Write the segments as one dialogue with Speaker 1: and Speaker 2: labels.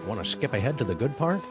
Speaker 1: Want to skip ahead to the good part?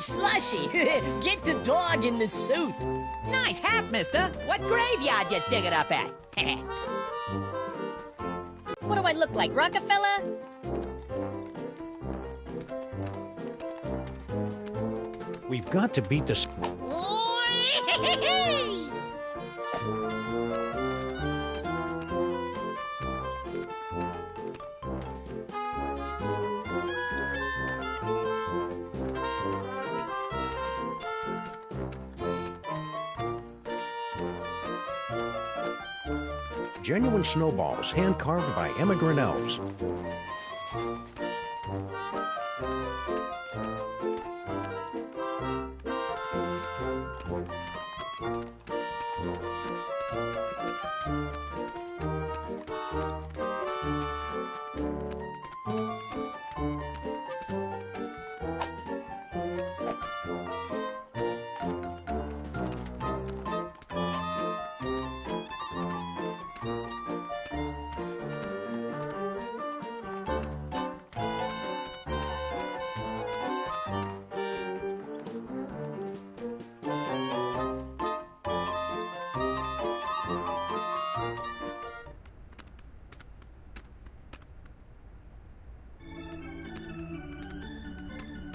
Speaker 2: Slushy, get the dog in the suit.
Speaker 3: Nice hat, mister. What graveyard you digging up at?
Speaker 4: What do I look like, Rockefeller?
Speaker 1: We've got to beat this. Genuine snowballs, hand-carved by immigrant elves.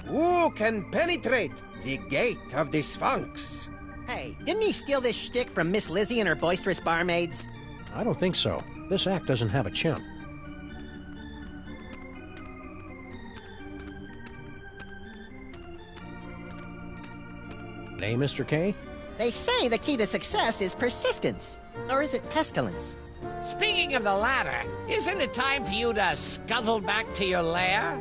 Speaker 5: Who can penetrate the gate of the Sphinx?
Speaker 6: Hey, didn't he steal this shtick from Miss Lizzie and her boisterous barmaids?
Speaker 1: I don't think so. This act doesn't have a chimp. Hey, Mr. K?
Speaker 6: They say the key to success is persistence. Or is it pestilence?
Speaker 3: Speaking of the latter, isn't it time for you to scuttle back to your lair?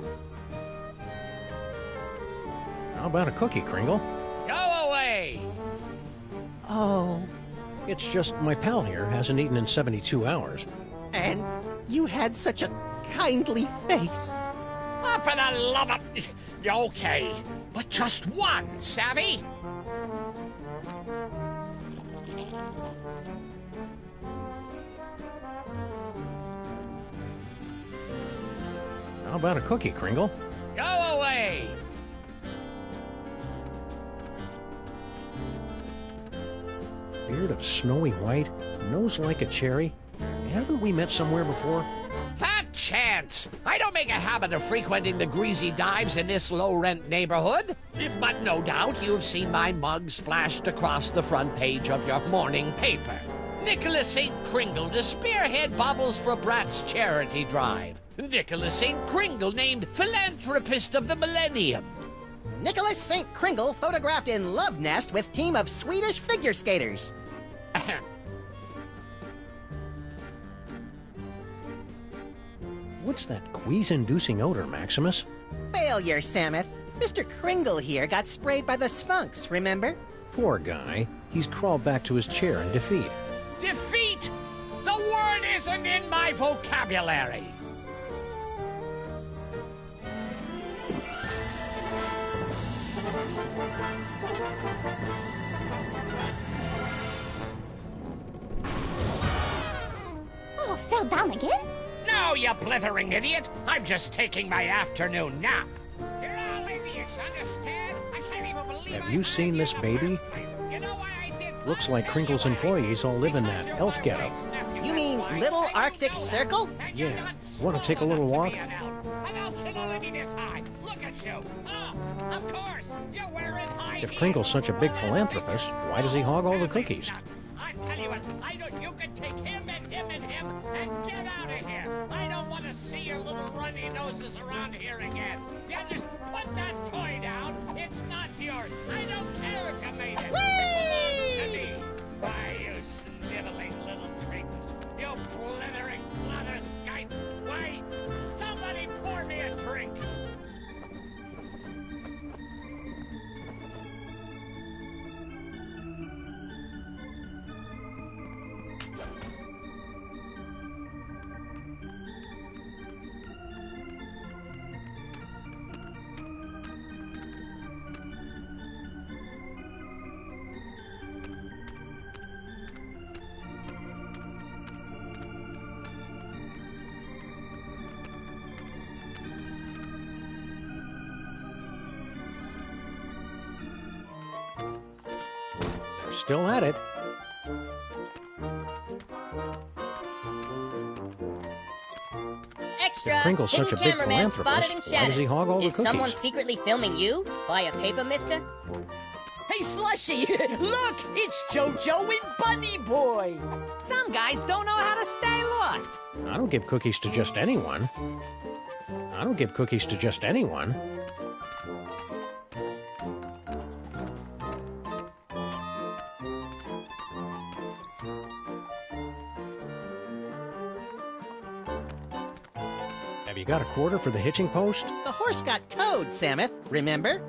Speaker 1: How about a cookie, Kringle?
Speaker 3: Go away!
Speaker 6: Oh.
Speaker 1: It's just my pal here hasn't eaten in 72 hours.
Speaker 6: And you had such a kindly face.
Speaker 3: Oh, for the love of... Okay, but just one, savvy?
Speaker 1: How about a cookie, Kringle?
Speaker 3: Go away!
Speaker 1: Beard of snowy white, nose like a cherry. Haven't we met somewhere before?
Speaker 3: Fat chance! I don't make a habit of frequenting the greasy dives in this low-rent neighborhood. But no doubt you've seen my mug splashed across the front page of your morning paper. Nicholas St. Kringle to spearhead Bobbles for Brats charity drive. Nicholas St. Kringle named Philanthropist of the Millennium.
Speaker 6: Nicholas St. Kringle photographed in love nest with team of Swedish figure skaters.
Speaker 1: What's that quease-inducing odor, Maximus?
Speaker 6: Failure, Samuth. Mr. Kringle here got sprayed by the Sphinx, remember?
Speaker 1: Poor guy. He's crawled back to his chair in defeat.
Speaker 3: Defeat? The word isn't in my vocabulary.
Speaker 4: Oh, fell down again?
Speaker 3: No, you blithering idiot! I'm just taking my afternoon nap. You're all idiots, understand? I can't even believe
Speaker 1: Have you seen this baby?
Speaker 3: You know why I did...
Speaker 1: Looks like Kringle's employees all live in that elf getup.
Speaker 6: You mean Little Arctic Circle?
Speaker 1: Yeah. Want to take a little walk?
Speaker 3: An elf you? Oh, of course. You're wearing high
Speaker 1: If
Speaker 3: heels.
Speaker 1: Kringle's such a big philanthropist, why does he hog all the cookies?
Speaker 3: I tell you what, you can take him and him and him and get out of here. I don't want to see your little runny noses around here again. You just put that toy down. It's not yours. I don't care if you made it. It belongs to me. Why, you sniveling little creepers. You blithering blatherskites. Why, somebody pour me a drink.
Speaker 1: They're still at it.
Speaker 4: Extra!
Speaker 1: If Kringle's
Speaker 4: Hidden
Speaker 1: such a big
Speaker 4: cameraman spotted in
Speaker 1: philanthropist, why does he
Speaker 4: shadows.
Speaker 1: hog all the
Speaker 4: Is someone
Speaker 1: cookies?
Speaker 4: secretly filming you? Buy a paper, mister?
Speaker 2: Hey, Slushy, look, it's JoJo and Bunny Boy.
Speaker 6: Some guys don't know how to stay lost.
Speaker 1: I don't give cookies to just anyone. I don't give cookies to just anyone. Have you got a quarter for the hitching post?
Speaker 6: The horse got towed, Samuth, remember?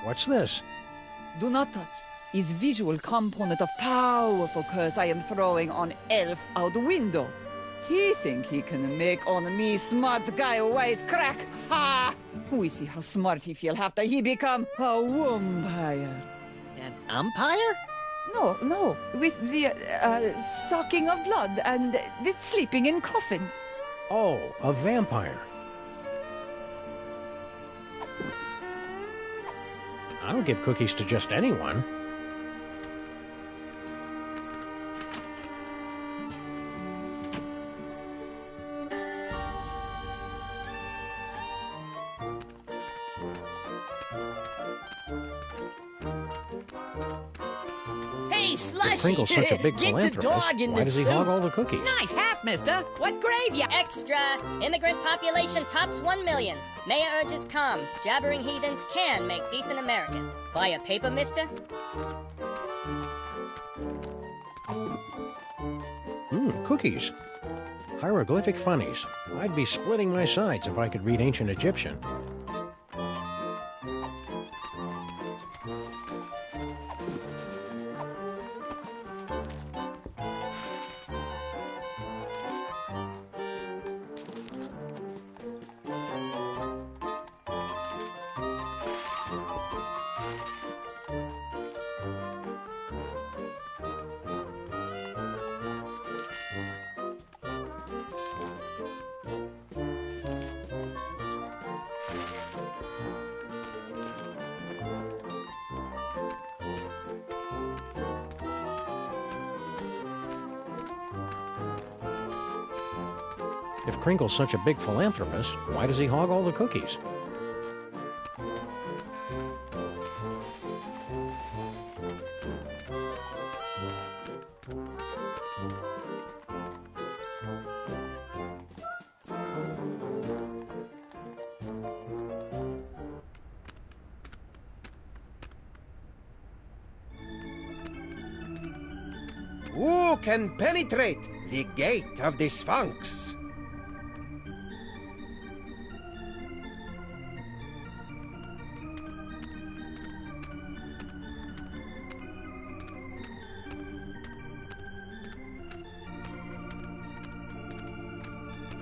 Speaker 1: What's this?
Speaker 7: Do not touch. Is visual component of powerful curse I am throwing on elf out window. He think he can make on me smart guy wise crack. Ha! We see how smart he feel after he become a vampire.
Speaker 6: An umpire?
Speaker 7: No, with the sucking of blood and the sleeping in coffins.
Speaker 1: Oh, a vampire. I don't give cookies to just anyone.
Speaker 2: Hey, Slushy,
Speaker 1: Kringle's such a big
Speaker 2: get the
Speaker 1: philanthropist,
Speaker 2: dog in
Speaker 1: why
Speaker 2: the
Speaker 1: does he
Speaker 2: suit.
Speaker 1: hog all the cookies?
Speaker 6: Nice hat, mister. What grave ya?
Speaker 4: Extra! Immigrant population tops 1 million. Mayor urges calm. Jabbering heathens can make decent Americans. Buy a paper, mister?
Speaker 1: Cookies. Hieroglyphic funnies. I'd be splitting my sides if I could read ancient Egyptian. If Kringle's such a big philanthropist, why does he hog all the cookies?
Speaker 5: Who can penetrate the gate of the Sphinx?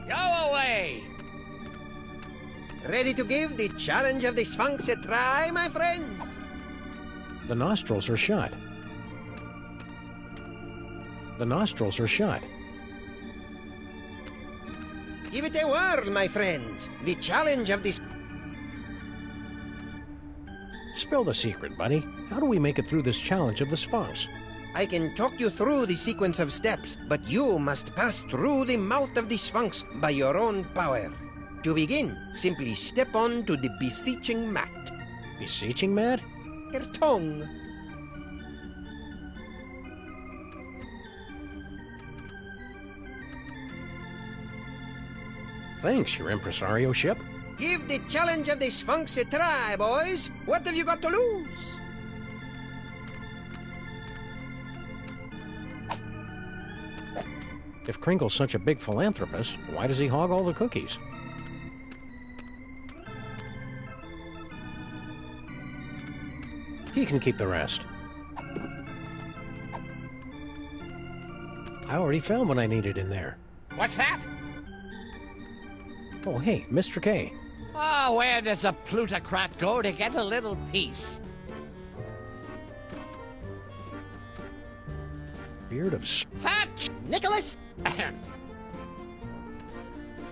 Speaker 3: Go away!
Speaker 5: Ready to give the challenge of the Sphinx a try, my friend?
Speaker 1: The nostrils are shut. The nostrils are shut.
Speaker 5: Give it a whirl, my friends. The challenge of the...
Speaker 1: Spill the secret, buddy. How do we make it through this challenge of the Sphinx?
Speaker 5: I can talk you through the sequence of steps, but you must pass through the mouth of the Sphinx by your own power. To begin, simply step on to the beseeching mat.
Speaker 1: Beseeching mat?
Speaker 5: Your tongue.
Speaker 1: Thanks, your impresario ship.
Speaker 5: Give the challenge of the Sphinx a try, boys. What have you got to lose?
Speaker 1: If Kringle's such a big philanthropist, why does he hog all the cookies? He can keep the rest. I already found what I needed in there.
Speaker 3: What's that?
Speaker 1: Oh, hey, Mr. K.
Speaker 3: Oh, where does a plutocrat go to get a little peace?
Speaker 1: Beard of
Speaker 3: Fat
Speaker 6: Nicholas!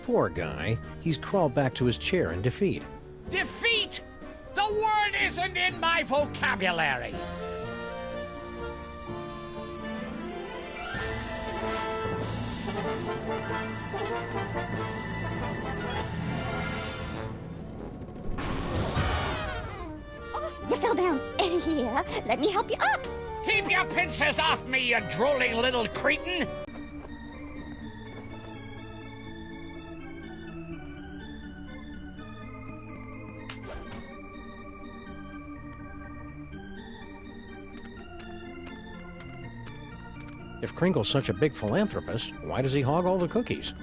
Speaker 1: Poor guy. He's crawled back to his chair in defeat.
Speaker 3: defeat! The word isn't in my vocabulary.
Speaker 8: You fell down. Here, let me help you up.
Speaker 3: Keep your pincers off me, you drooling little cretin!
Speaker 1: If Kringle's such a big philanthropist, why does he hog all the cookies?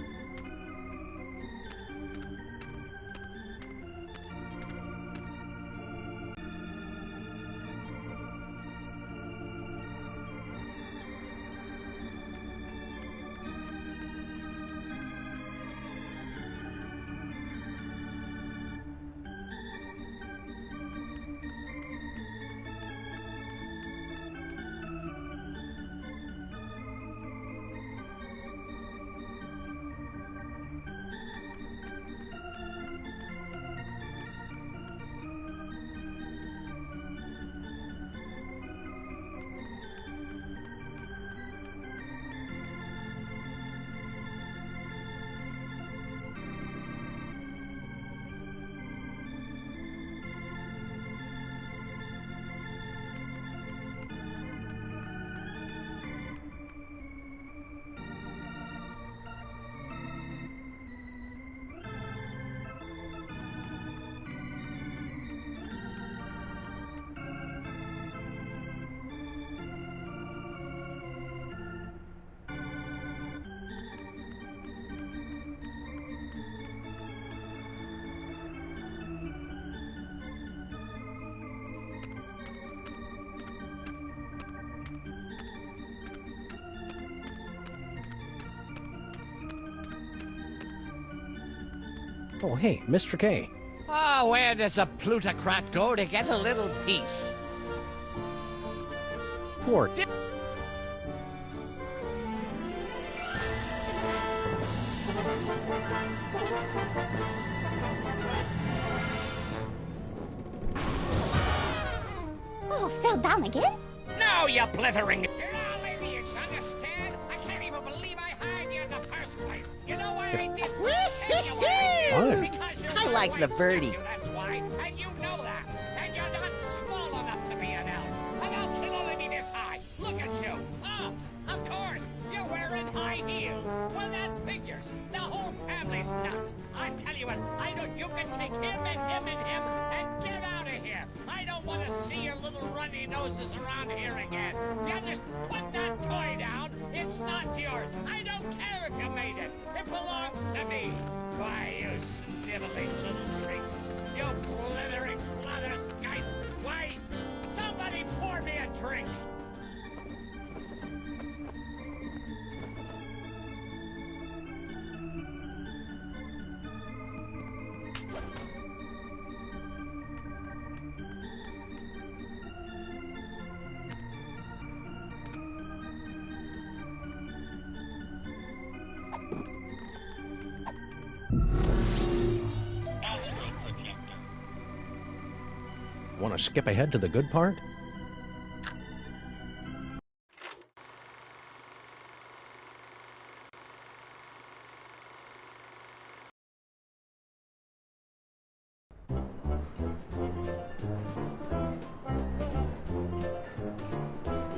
Speaker 1: Oh, hey, Mr. K.
Speaker 3: Oh, where does a plutocrat go to get a little peace?
Speaker 1: Poor...
Speaker 8: Oh, fell down again?
Speaker 3: No, you blithering... You're all idiots, understand? I can't even believe I hired you in the first place. You know why I did? Tell you why I did.
Speaker 1: Fun.
Speaker 3: Because you're
Speaker 6: I like the birdie.
Speaker 3: That's why, and you know that. And you're not small enough to be an elf. An elf should only be this high. Look at you. Oh, of course, you're wearing high heels. Well, that figures. The whole family's nuts. I tell you what, I don't. You can take him and get out of here. I don't want to see your little runny noses around here again. You just put that toy down. It's not yours. I don't care if you made it. It belongs to me. Why, you sniveling little creep.
Speaker 1: Want to skip ahead to the good part?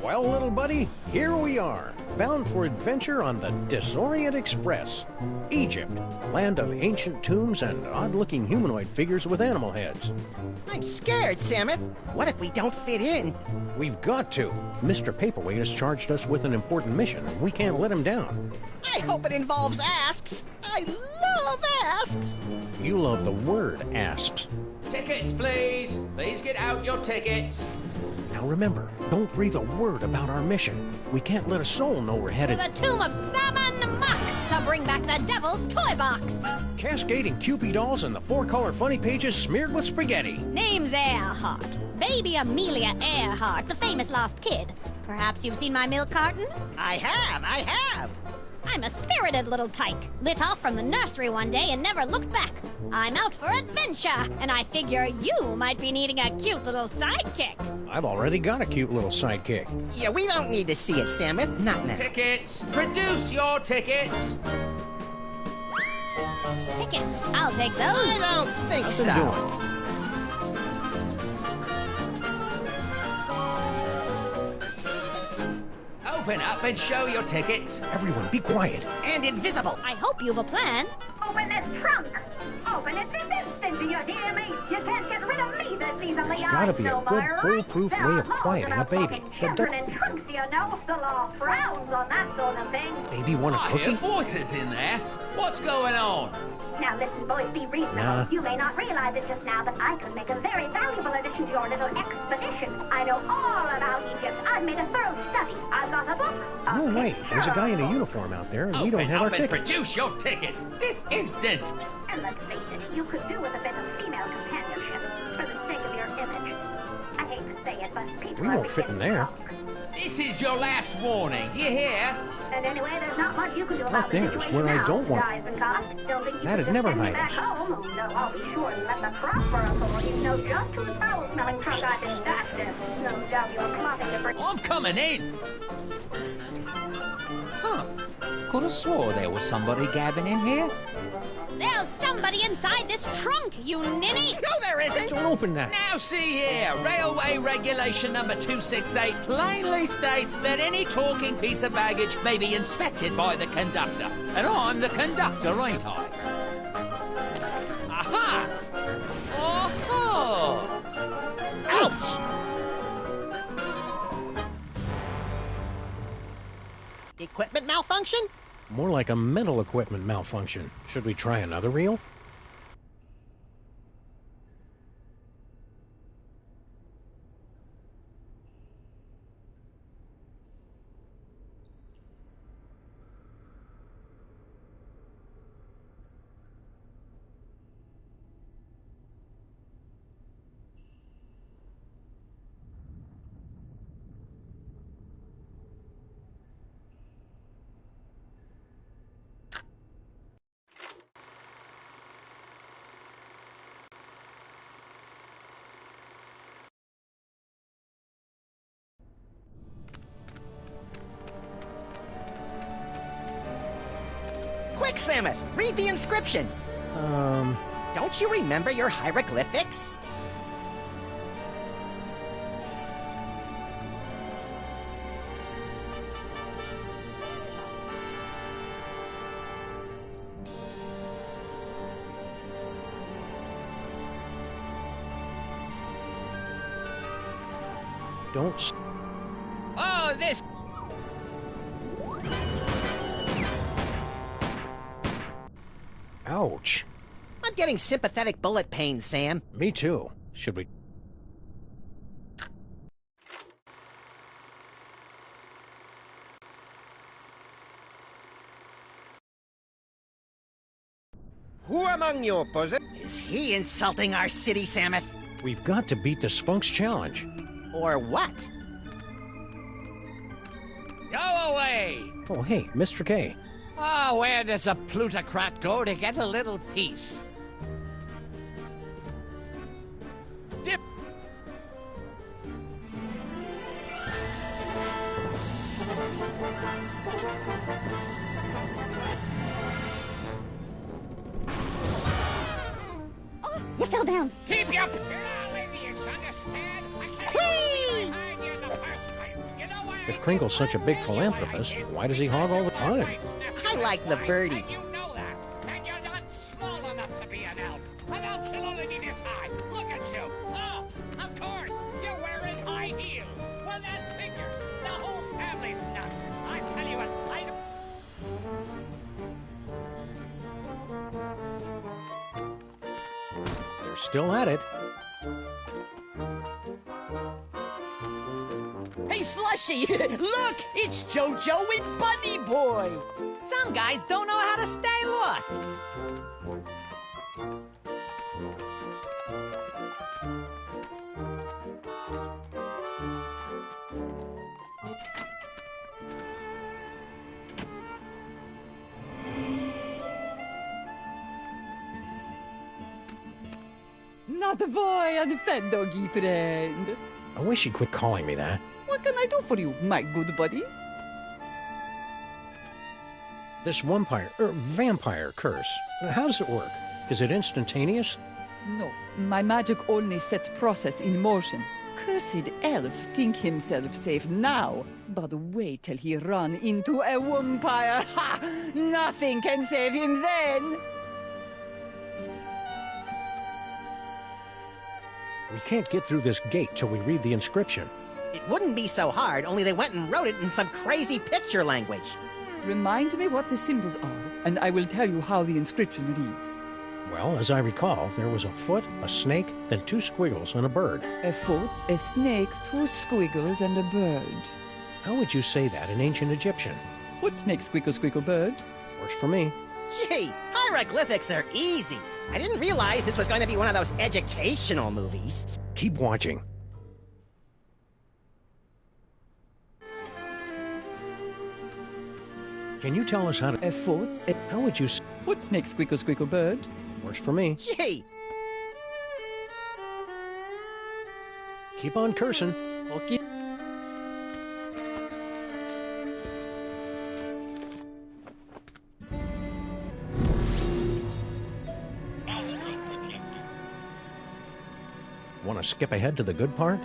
Speaker 1: Well, little buddy, here we are, bound for adventure on the Disorient Express. Egypt, land of ancient tombs and odd-looking humanoid figures with animal heads.
Speaker 6: I'm scared, Samus. What if we don't fit in?
Speaker 1: We've got to. Mr. Paperweight has charged us with an important mission, and we can't let him down.
Speaker 6: I hope it involves asks. I love asks.
Speaker 1: You love the word asps.
Speaker 9: Tickets, please. Please get out your tickets.
Speaker 1: Now remember, don't breathe a word about our mission. We can't let a soul know we're headed
Speaker 10: To the tomb of Salmon Muck to bring back the Devil's Toybox.
Speaker 1: cascading Kewpie dolls and the four-color funny pages smeared with spaghetti.
Speaker 10: Name's Earhart. Baby Amelia Earhart, the famous lost kid. Perhaps you've seen my milk carton?
Speaker 6: I have.
Speaker 10: I'm a spirited little tyke, lit off from the nursery one day and never looked back. I'm out for adventure, and I figure you might be needing a cute little sidekick.
Speaker 1: I've already got a cute little sidekick.
Speaker 6: Yeah, we don't need to see it, Samus. Not now.
Speaker 9: Tickets. Produce your tickets.
Speaker 10: Tickets, I'll take those.
Speaker 6: I don't think
Speaker 1: Nothing
Speaker 6: so.
Speaker 1: doing.
Speaker 9: Open up and show your tickets.
Speaker 1: Everyone, be quiet.
Speaker 6: And invisible.
Speaker 10: I hope you've a plan.
Speaker 8: Open this trunk! Open it this instant, do you hear me? You can't get rid of me this easily.
Speaker 1: There's gotta be a good, foolproof way of quieting a baby. The
Speaker 8: Children in trunks, you know. The law frowns on that sort of thing.
Speaker 1: baby want a
Speaker 9: I hear
Speaker 1: cookie?
Speaker 9: voices in there. What's going on?
Speaker 8: Now listen, boys, be reasonable.
Speaker 1: Nah.
Speaker 8: You may not realize it just now, but I could make a very valuable addition to your little expedition. I know all about Egypt. I've made a thorough study. I've got a book.
Speaker 1: No, wait. There's a guy in a
Speaker 8: picture.
Speaker 1: uniform out there, and we
Speaker 9: Open
Speaker 1: don't have
Speaker 9: up
Speaker 1: our
Speaker 9: and
Speaker 1: tickets.
Speaker 9: produce your tickets this instant.
Speaker 8: And let's face it, you could do with a bit of female companionship for the sake of your image. I hate to say it, but people
Speaker 1: We
Speaker 8: are
Speaker 1: won't fit in
Speaker 8: beginning to
Speaker 1: there.
Speaker 8: talk.
Speaker 9: This is your last warning. You hear?
Speaker 8: And anyway, there's not much you can do about the
Speaker 1: there's
Speaker 8: situation
Speaker 1: where I
Speaker 8: now,
Speaker 1: don't want-
Speaker 8: guys and cops. Don't think you
Speaker 1: That'd
Speaker 8: can just
Speaker 1: never
Speaker 8: send me
Speaker 1: hide
Speaker 8: back
Speaker 1: us.
Speaker 8: home. Oh, no, I'll be sure and let the proper authorities know just whose foul-smelling trunk I've been stashed in. No doubt you're plotting to bring...
Speaker 3: I'm coming in. Huh. Could have swore there was somebody gabbing in here.
Speaker 10: There's somebody inside this trunk, you ninny!
Speaker 6: No, there isn't.
Speaker 1: Don't open that.
Speaker 3: Now see here, Railway Regulation number 268 plainly states that any talking piece of baggage may be inspected by the conductor. And I'm the conductor, ain't I? Aha! Oh!
Speaker 6: Ouch! Equipment malfunction?
Speaker 1: More like a mental equipment malfunction. Should we try another reel?
Speaker 6: Quick, Samus, read the inscription. Don't you remember your hieroglyphics?
Speaker 1: Don't... s-
Speaker 3: Oh, this...
Speaker 1: Ouch.
Speaker 6: I'm getting sympathetic bullet pains, Sam.
Speaker 1: Me too. Should we...
Speaker 5: Who among you possess...
Speaker 6: Is he insulting our city, Samus?
Speaker 1: We've got to beat the Sphinx Challenge.
Speaker 6: Or what?
Speaker 3: Go away!
Speaker 1: Oh, hey, Mr. K.
Speaker 3: Oh, where does a plutocrat go to get a little peace?
Speaker 10: fell down.
Speaker 3: Keep your Indians, understand? I can't believe I hired you in the first place. You know why?
Speaker 1: If Crinkle's such a big philanthropist, why does he hog all the time?
Speaker 6: I like the birdie.
Speaker 3: And you know that. And you're not small enough to be an elf. An elf should only be this high. Look at you. Oh, of course. You're wearing high heels. Well, that figures. The whole family's nuts. I tell you what,
Speaker 1: They're still at it.
Speaker 2: Hey, Slushy, look, it's JoJo and Bunny Boy.
Speaker 11: Some guys don't know how to stay lost.
Speaker 7: Not a boy and fat doggy friend.
Speaker 1: I wish he'd quit calling me that.
Speaker 7: What can I do for you, my good buddy?
Speaker 1: This vampire curse, how does it work? Is it instantaneous?
Speaker 7: No, my magic only sets process in motion. Cursed elf think himself safe now, but wait till he run into a vampire. Ha! Nothing can save him then.
Speaker 1: We can't get through this gate till we read the inscription.
Speaker 6: It wouldn't be so hard, only they went and wrote it in some crazy picture language.
Speaker 7: Remind me what the symbols are, and I will tell you how the inscription reads.
Speaker 1: Well, as I recall, there was a foot, a snake, then 2 squiggles, and a bird.
Speaker 7: A foot, a snake, 2 squiggles, and a bird.
Speaker 1: How would you say that in ancient Egyptian?
Speaker 7: Foot, snake, squiggle, squiggle, bird.
Speaker 1: Works for me.
Speaker 6: Gee, hieroglyphics are easy. I didn't realize this was going to be one of those educational movies.
Speaker 1: Keep watching. Can you tell us how to...
Speaker 7: A foot,
Speaker 1: How would you...
Speaker 7: Foot, snake, squiggle, squiggle, bird.
Speaker 1: Works for me.
Speaker 6: Gee,
Speaker 1: Keep on cursing.
Speaker 7: Okay.
Speaker 1: Want to skip ahead to the good part?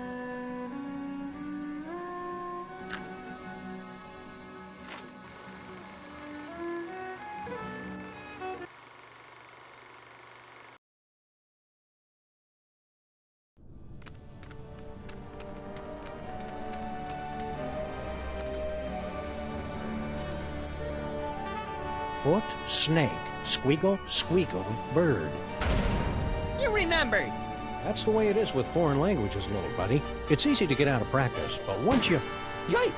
Speaker 1: Foot, snake, squeagle, squeakle, bird.
Speaker 6: you remembered.
Speaker 1: That's the way it is with foreign languages, little buddy. It's easy to get out of practice, but once you... Yike!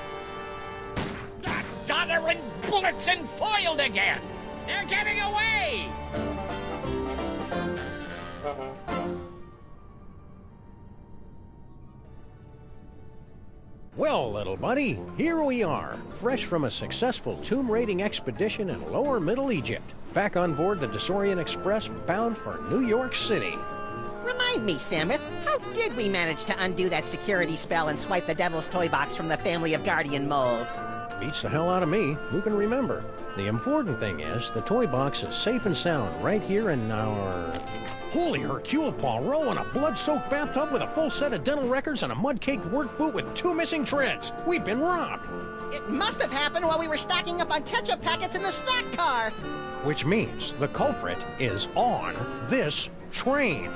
Speaker 3: Donner and Bullets foiled again! They're getting away!
Speaker 1: Well, little buddy, here we are, fresh from a successful tomb raiding expedition in lower Middle Egypt, back on board the Desorient Express bound for New York City.
Speaker 6: Remind me, Samuth, how did we manage to undo that security spell and swipe the Devil's Toybox from the family of guardian moles?
Speaker 1: Beats the hell out of me. Who can remember? The important thing is, the toy box is safe and sound right here in our... Holy Hercule Poirot in a blood-soaked bathtub with a full set of dental records and a mud-caked work boot with 2 missing treads. We've been robbed.
Speaker 6: It must have happened while we were stocking up on ketchup packets in the snack car.
Speaker 1: Which means the culprit is on this train.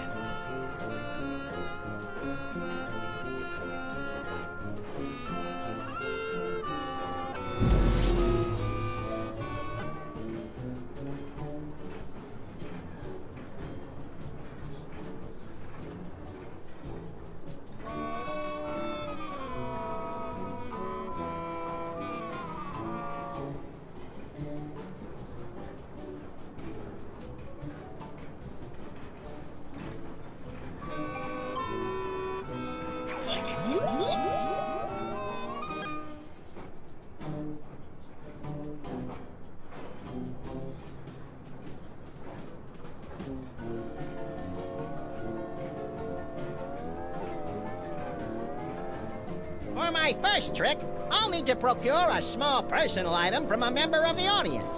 Speaker 6: For my first trick, I'll need to procure a small personal item from a member of the audience.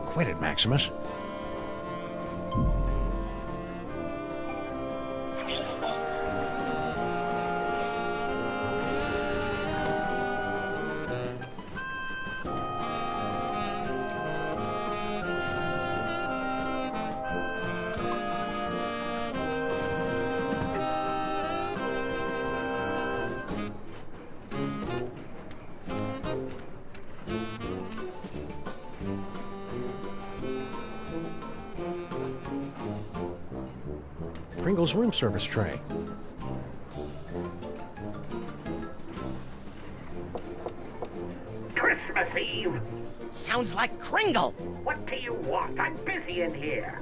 Speaker 1: Quit it, Maximus. Kringle's room service tray.
Speaker 12: Christmas Eve.
Speaker 6: Sounds like Kringle.
Speaker 12: What do you want? I'm busy in here.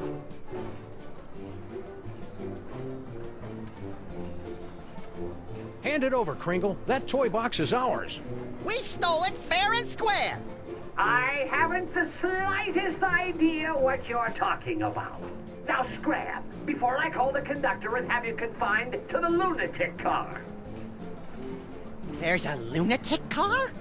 Speaker 1: Hand it over, Kringle. That toy box is ours.
Speaker 6: We stole it fair and square.
Speaker 12: I haven't the slightest idea what you're talking about. Now scram, before I call the conductor and have you confined to the lunatic car.
Speaker 6: There's a lunatic car?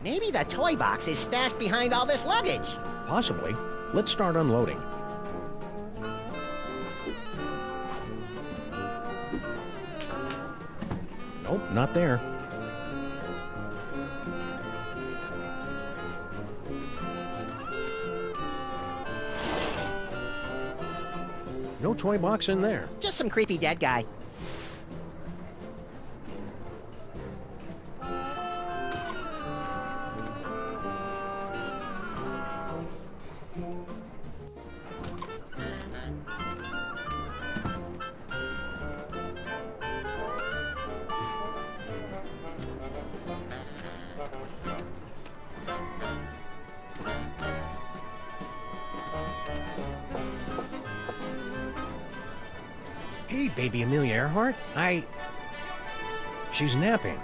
Speaker 6: Maybe the toy box is stashed behind all this luggage.
Speaker 1: Possibly. Let's start unloading. Nope, not there. No toy box in there.
Speaker 6: Just some creepy dead guy.
Speaker 1: Hey, baby Amelia Earhart. She's napping.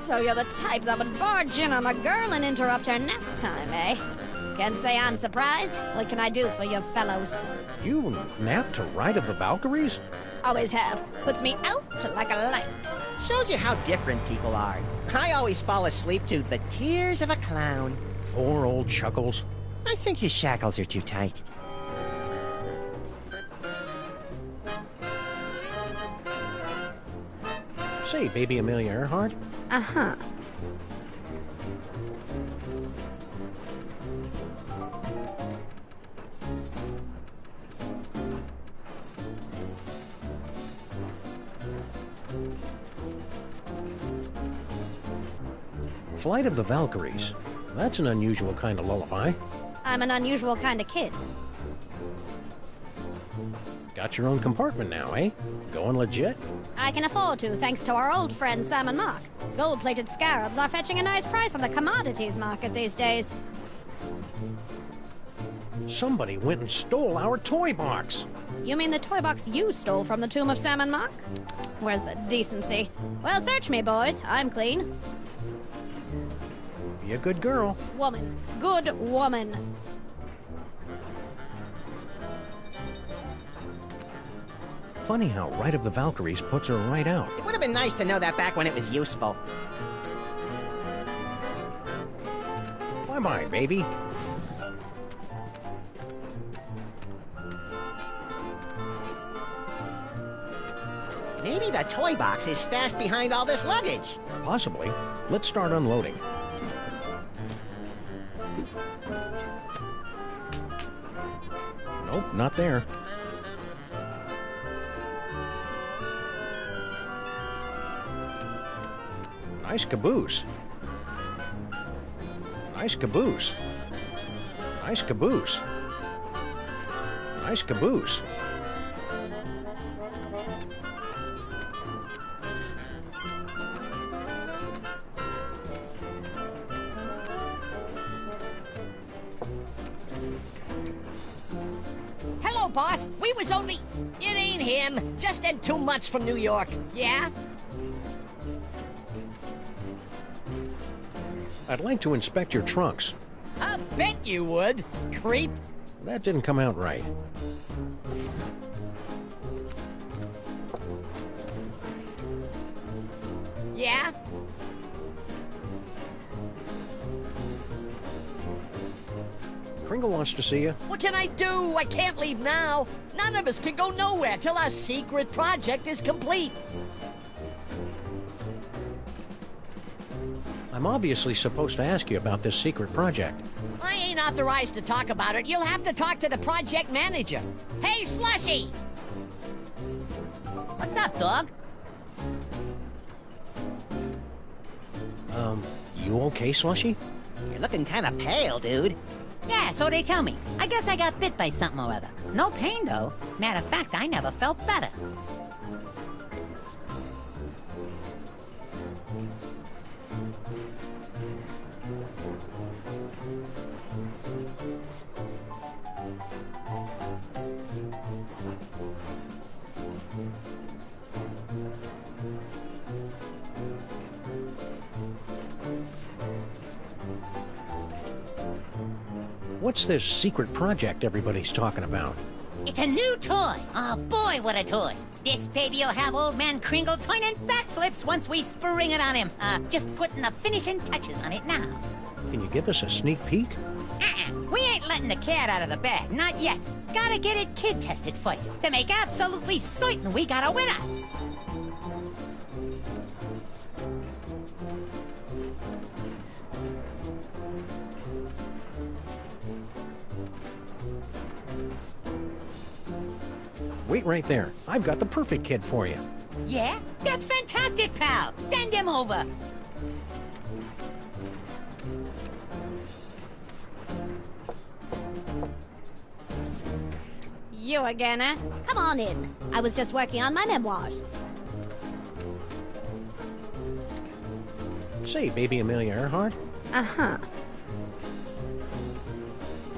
Speaker 10: So you're the type that would barge in on a girl and interrupt her nap time, eh? Can't say I'm surprised. What can I do for you fellows?
Speaker 1: You nap to Ride of the Valkyries?
Speaker 10: Always have. Puts me out like a light.
Speaker 6: Shows you how different people are. I always fall asleep to the tears of a clown.
Speaker 1: Poor old Chuckles.
Speaker 6: I think his shackles are too tight.
Speaker 1: Say, baby Amelia Earhart.
Speaker 10: Uh-huh.
Speaker 1: Flight of the Valkyries. That's an unusual kind of lullaby.
Speaker 10: I'm an unusual kind of kid.
Speaker 1: Got your own compartment now, eh? Going legit?
Speaker 10: I can afford to, thanks to our old friend Sam and Mark. Gold-plated scarabs are fetching a nice price on the commodities market these days.
Speaker 1: Somebody went and stole our toy box.
Speaker 10: You mean the toy box you stole from the tomb of Sam and Mark? Where's the decency? Well, search me, boys. I'm clean.
Speaker 1: Be a good girl.
Speaker 10: Woman. Good woman.
Speaker 1: Funny how Ride of the Valkyries puts her right out.
Speaker 6: It would have been nice to know that back when it was useful.
Speaker 1: Bye-bye, baby.
Speaker 6: Maybe the toy box is stashed behind all this luggage.
Speaker 1: Possibly. Let's start unloading. Nope, not there. Nice caboose. Nice caboose. Nice caboose. Nice caboose.
Speaker 2: Hello, boss. We was only... It ain't him. Just in 2 months from New York. Yeah?
Speaker 1: I'd like to inspect your trunks.
Speaker 2: I bet you would, creep.
Speaker 1: That didn't come out right.
Speaker 2: Yeah?
Speaker 1: Kringle wants to see you.
Speaker 2: What can I do? I can't leave now. None of us can go nowhere till our secret project is complete.
Speaker 1: I'm obviously supposed to ask you about this secret project.
Speaker 2: I ain't authorized to talk about it. You'll have to talk to the project manager. Hey, Slushy!
Speaker 11: What's up, dog?
Speaker 1: You okay, Slushy?
Speaker 6: You're looking kind of pale, dude.
Speaker 11: Yeah, so they tell me. I guess I got bit by something or other. No pain, though. Matter of fact, I never felt better.
Speaker 1: What's this secret project everybody's talking about?
Speaker 11: It's a new toy. Oh, boy, what a toy. This baby'll have old man Kringle turning backflips once we spring it on him. Just putting the finishing touches on it now.
Speaker 1: Can you give us a sneak peek?
Speaker 11: We ain't letting the cat out of the bag, not yet. Gotta get it kid-tested first, to make absolutely certain we got a winner.
Speaker 1: Wait right there. I've got the perfect kid for you.
Speaker 11: Yeah? That's fantastic, pal. Send him over.
Speaker 10: You again, eh? Come on in. I was just working on my memoirs.
Speaker 1: Say, baby Amelia Earhart,
Speaker 10: Uh-huh.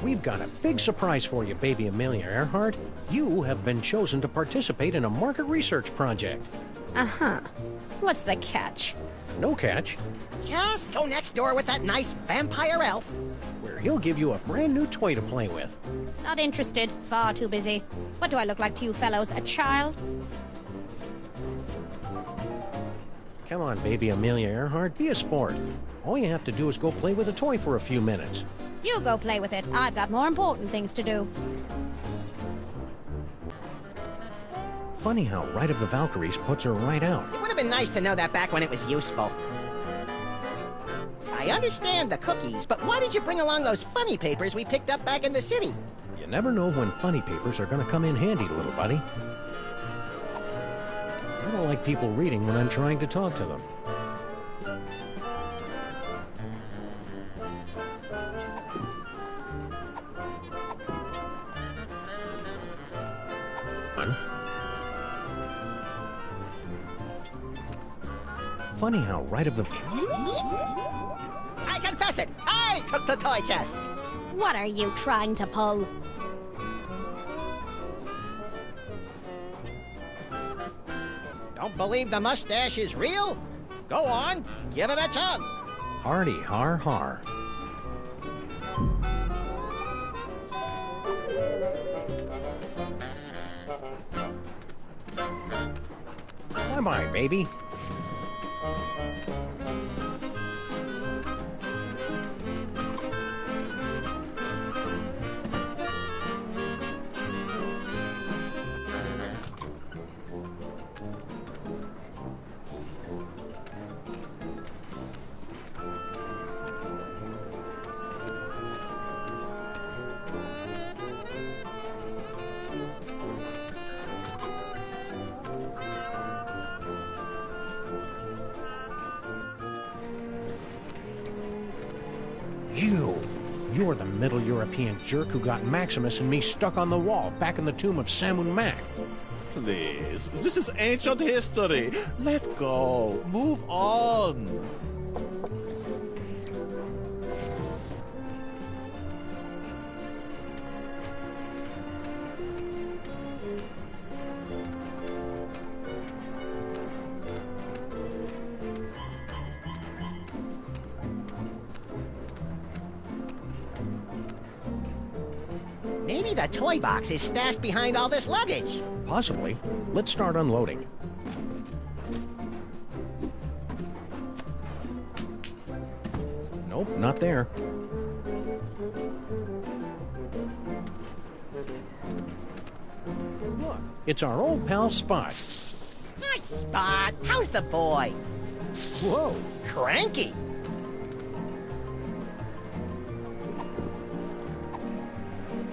Speaker 1: we've got a big surprise for you, baby Amelia Earhart. You have been chosen to participate in a market research project.
Speaker 10: Uh-huh. What's the catch?
Speaker 1: No catch,
Speaker 6: Just go next door with that nice vampire elf.
Speaker 1: where he'll give you a brand new toy to play with.
Speaker 10: Not interested. Far too busy. What do I look like to you fellows? A child?
Speaker 1: Come on, baby Amelia Earhart, be a sport. All you have to do is go play with a toy for a few minutes.
Speaker 10: You go play with it. I've got more important things to do.
Speaker 1: Funny how Rite of the Valkyries puts her right out.
Speaker 6: It would have been nice to know that back when it was useful. I understand the cookies, but why did you bring along those funny papers we picked up back in the city?
Speaker 1: You never know when funny papers are going to come in handy, little buddy. I don't like people reading when I'm trying to talk to them. Funny how Rite of the...
Speaker 6: I confess it! I took the toy chest!
Speaker 10: What are you trying to pull?
Speaker 6: Don't believe the mustache is real? Go on, give it a tug.
Speaker 1: Hardy har har. Bye-bye, baby. You're the Middle European jerk who got Maximus and me stuck on the wall back in the tomb of Samun Mac.
Speaker 13: Please, this is ancient history. Let go. Move on.
Speaker 6: Maybe the toy box is stashed behind all this luggage.
Speaker 1: Possibly. Let's start unloading. Nope, not there. Look, it's our old pal Spot.
Speaker 6: Hi, Spot. How's the boy?
Speaker 1: Whoa.
Speaker 6: Cranky.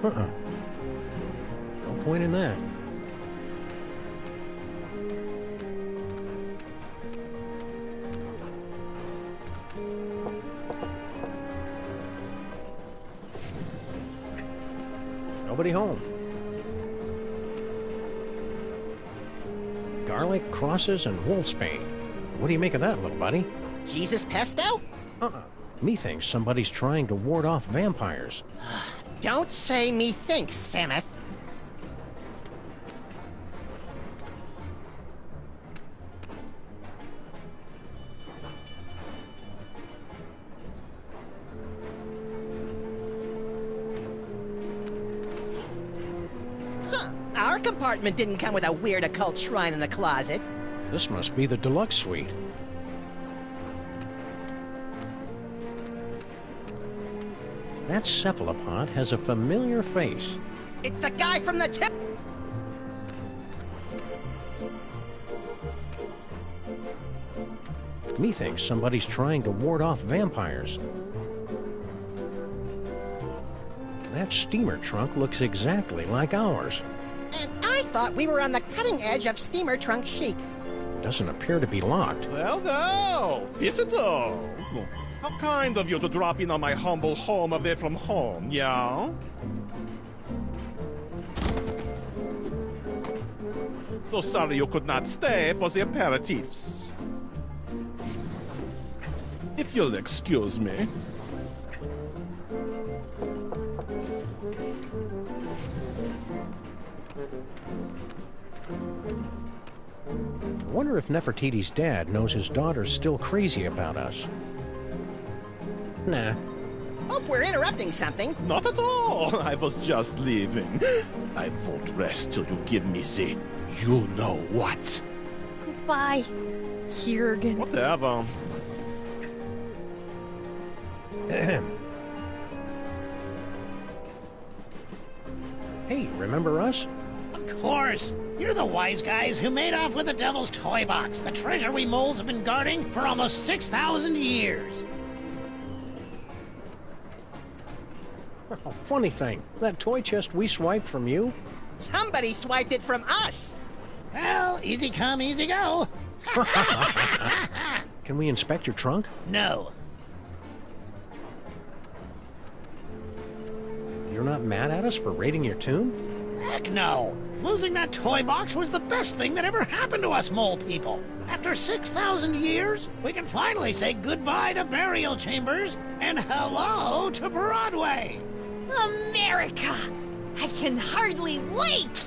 Speaker 1: No point in that. Nobody home. Garlic, crosses, and wolfsbane. What do you make of that, little buddy?
Speaker 6: Jesus pesto?
Speaker 1: Methinks somebody's trying to ward off vampires.
Speaker 6: Don't say methinks, Samuth. Our compartment didn't come with a weird occult shrine in the closet.
Speaker 1: This must be the deluxe suite. That cephalopod has a familiar face.
Speaker 6: It's the guy from the tip.
Speaker 1: Methinks somebody's trying to ward off vampires. That steamer trunk looks exactly like ours.
Speaker 6: And I thought we were on the cutting edge of steamer trunk chic.
Speaker 1: Doesn't appear to be locked.
Speaker 13: Well, visitors. How kind of you to drop in on my humble home away from home, yeah? So sorry you could not stay for the aperitifs. If you'll excuse me.
Speaker 1: I wonder if Nefertiti's dad knows his daughter's still crazy about us. Nah.
Speaker 6: Hope we're interrupting something.
Speaker 13: Not at all. I was just leaving. I won't rest till you give me the you-know-what.
Speaker 14: Goodbye, Jürgen.
Speaker 13: Whatever.
Speaker 1: Hey, remember us?
Speaker 3: Of course. You're the wise guys who made off with the Devil's Toybox, the treasure we moles have been guarding for almost 6,000 years.
Speaker 1: Oh, funny thing, that toy chest we swiped from you?
Speaker 6: Somebody swiped it from us.
Speaker 3: Well, easy come, easy go.
Speaker 1: Can we inspect your trunk?
Speaker 3: No.
Speaker 1: You're not mad at us for raiding your tomb?
Speaker 3: Heck no. Losing that toy box was the best thing that ever happened to us mole people. After 6,000 years, we can finally say goodbye to burial chambers and hello to Broadway.
Speaker 14: America! I can hardly wait!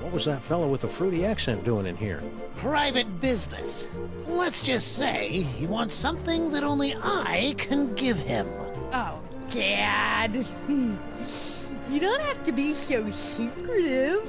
Speaker 1: What was that fellow with the fruity accent doing in here?
Speaker 3: Private business. Let's just say he wants something that only I can give him.
Speaker 14: Oh, Dad. You don't have to be so secretive.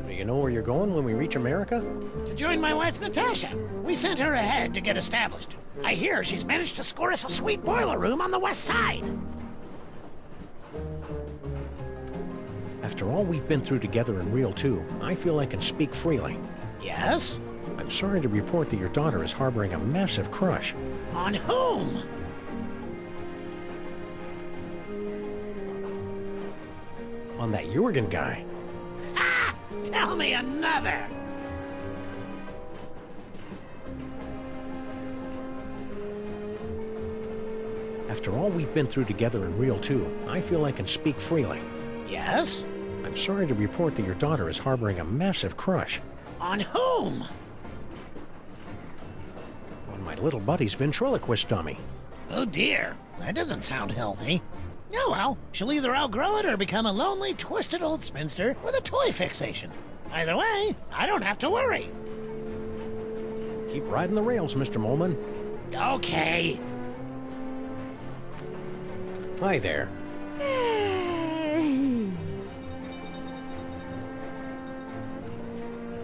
Speaker 1: Do you know where you're going when we reach America?
Speaker 3: To join my wife, Natasha. We sent her ahead to get established. I hear she's managed to score us a sweet boiler room on the west side.
Speaker 1: After all we've been through together in Real 2, I feel I can speak freely.
Speaker 3: Yes?
Speaker 1: I'm sorry to report that your daughter is harboring a massive crush.
Speaker 3: On whom?
Speaker 1: On that Jürgen guy.
Speaker 3: Ha! Tell me another!
Speaker 1: After all we've been through together in Real 2, I feel I can speak freely.
Speaker 3: Yes?
Speaker 1: I'm sorry to report that your daughter is harboring a massive crush.
Speaker 3: On whom?
Speaker 1: On my little buddy's ventriloquist dummy.
Speaker 3: Oh dear, that doesn't sound healthy.
Speaker 15: Oh, well, she'll either outgrow it or become a lonely, twisted old spinster with a toy fixation. Either way, I don't have to worry.
Speaker 1: Keep riding the rails, Mr. Molman.
Speaker 15: Okay.
Speaker 1: Hi there.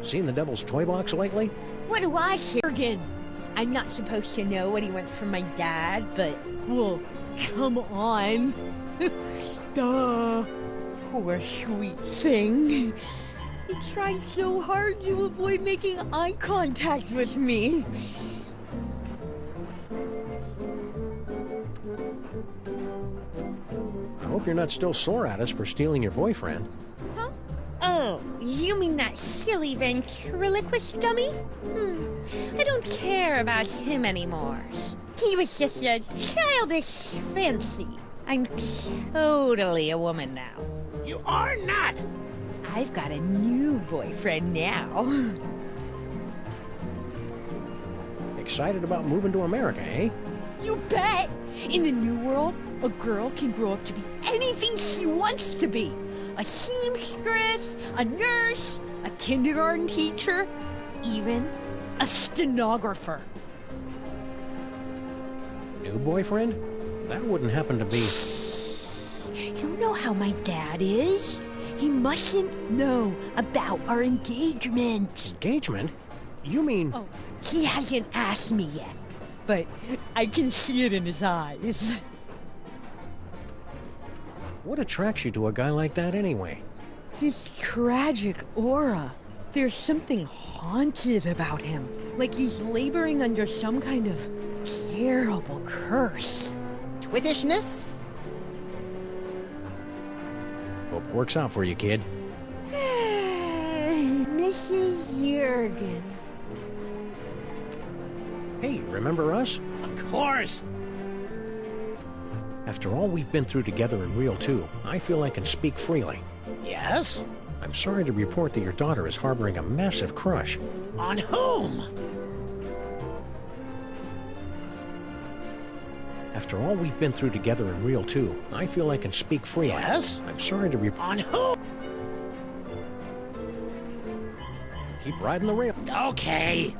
Speaker 1: Seen the Devil's Toybox lately?
Speaker 14: What do I hear again? I'm not supposed to know what he wants from my dad, but, well, come on. Duh. Poor sweet thing. He tried so hard to avoid making eye contact with me.
Speaker 1: I hope you're not still sore at us for stealing your boyfriend.
Speaker 14: Huh? Oh, you mean that silly ventriloquist dummy? I don't care about him anymore. He was just a childish fancy. I'm totally a woman now.
Speaker 15: You are not!
Speaker 14: I've got a new boyfriend now.
Speaker 1: Excited about moving to America, eh?
Speaker 14: You bet! In the new world, a girl can grow up to be anything she wants to be. A seamstress, a nurse, a kindergarten teacher, even a stenographer.
Speaker 1: New boyfriend? That wouldn't happen to be...
Speaker 14: You know how my dad is. He mustn't know about our engagement.
Speaker 1: Engagement? You mean...
Speaker 14: Oh, he hasn't asked me yet, but I can see it in his eyes.
Speaker 1: What attracts you to a guy like that anyway?
Speaker 14: His tragic aura. There's something haunted about him, like he's laboring under some kind of terrible curse.
Speaker 6: Twittishness?
Speaker 1: Hope it works out for you, kid.
Speaker 14: Mrs. Jurgen.
Speaker 1: Hey, remember us?
Speaker 15: Of course!
Speaker 1: After all we've been through together in Real 2, I feel I can speak freely.
Speaker 15: Yes?
Speaker 1: I'm sorry to report that your daughter is harboring a massive crush.
Speaker 15: On whom?
Speaker 1: After all we've been through together in Real 2, I feel I can speak freely.
Speaker 15: Yes?
Speaker 1: I'm sorry to report...
Speaker 15: On whom?
Speaker 1: Keep riding the rail.
Speaker 15: Okay.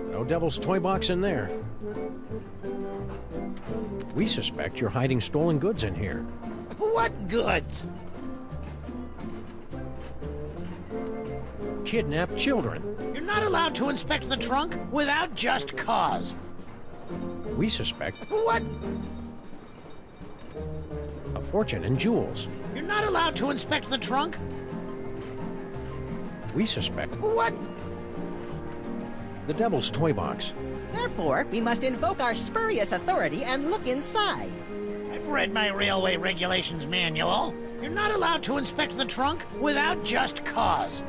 Speaker 1: No Devil's Toybox in there. We suspect you're hiding stolen goods in here.
Speaker 15: What goods?
Speaker 1: Kidnapped children.
Speaker 15: You're not allowed to inspect the trunk without just cause.
Speaker 1: We suspect
Speaker 15: What?
Speaker 1: a fortune in jewels.
Speaker 15: You're not allowed to inspect the trunk.
Speaker 1: We suspect
Speaker 15: What?
Speaker 1: the Devil's Toybox.
Speaker 6: Therefore, we must invoke our spurious authority and look inside.
Speaker 15: I've read my railway regulations manual. You're not allowed to inspect the trunk without just cause.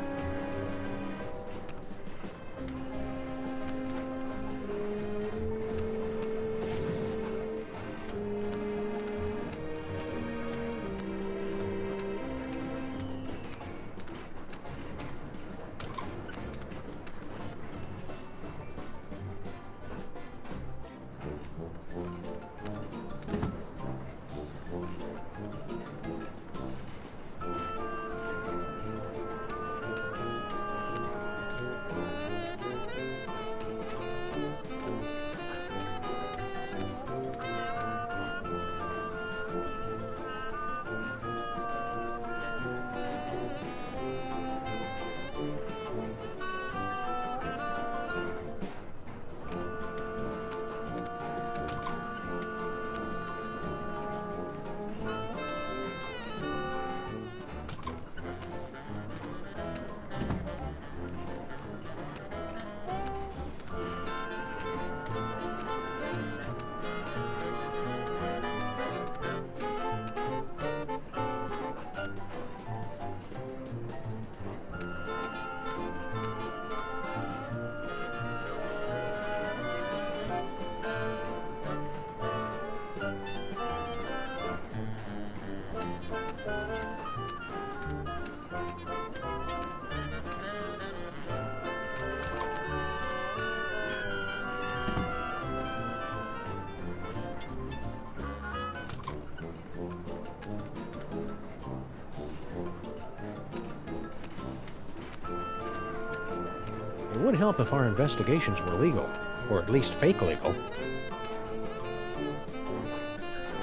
Speaker 1: would help if our investigations were legal, or at least fake legal.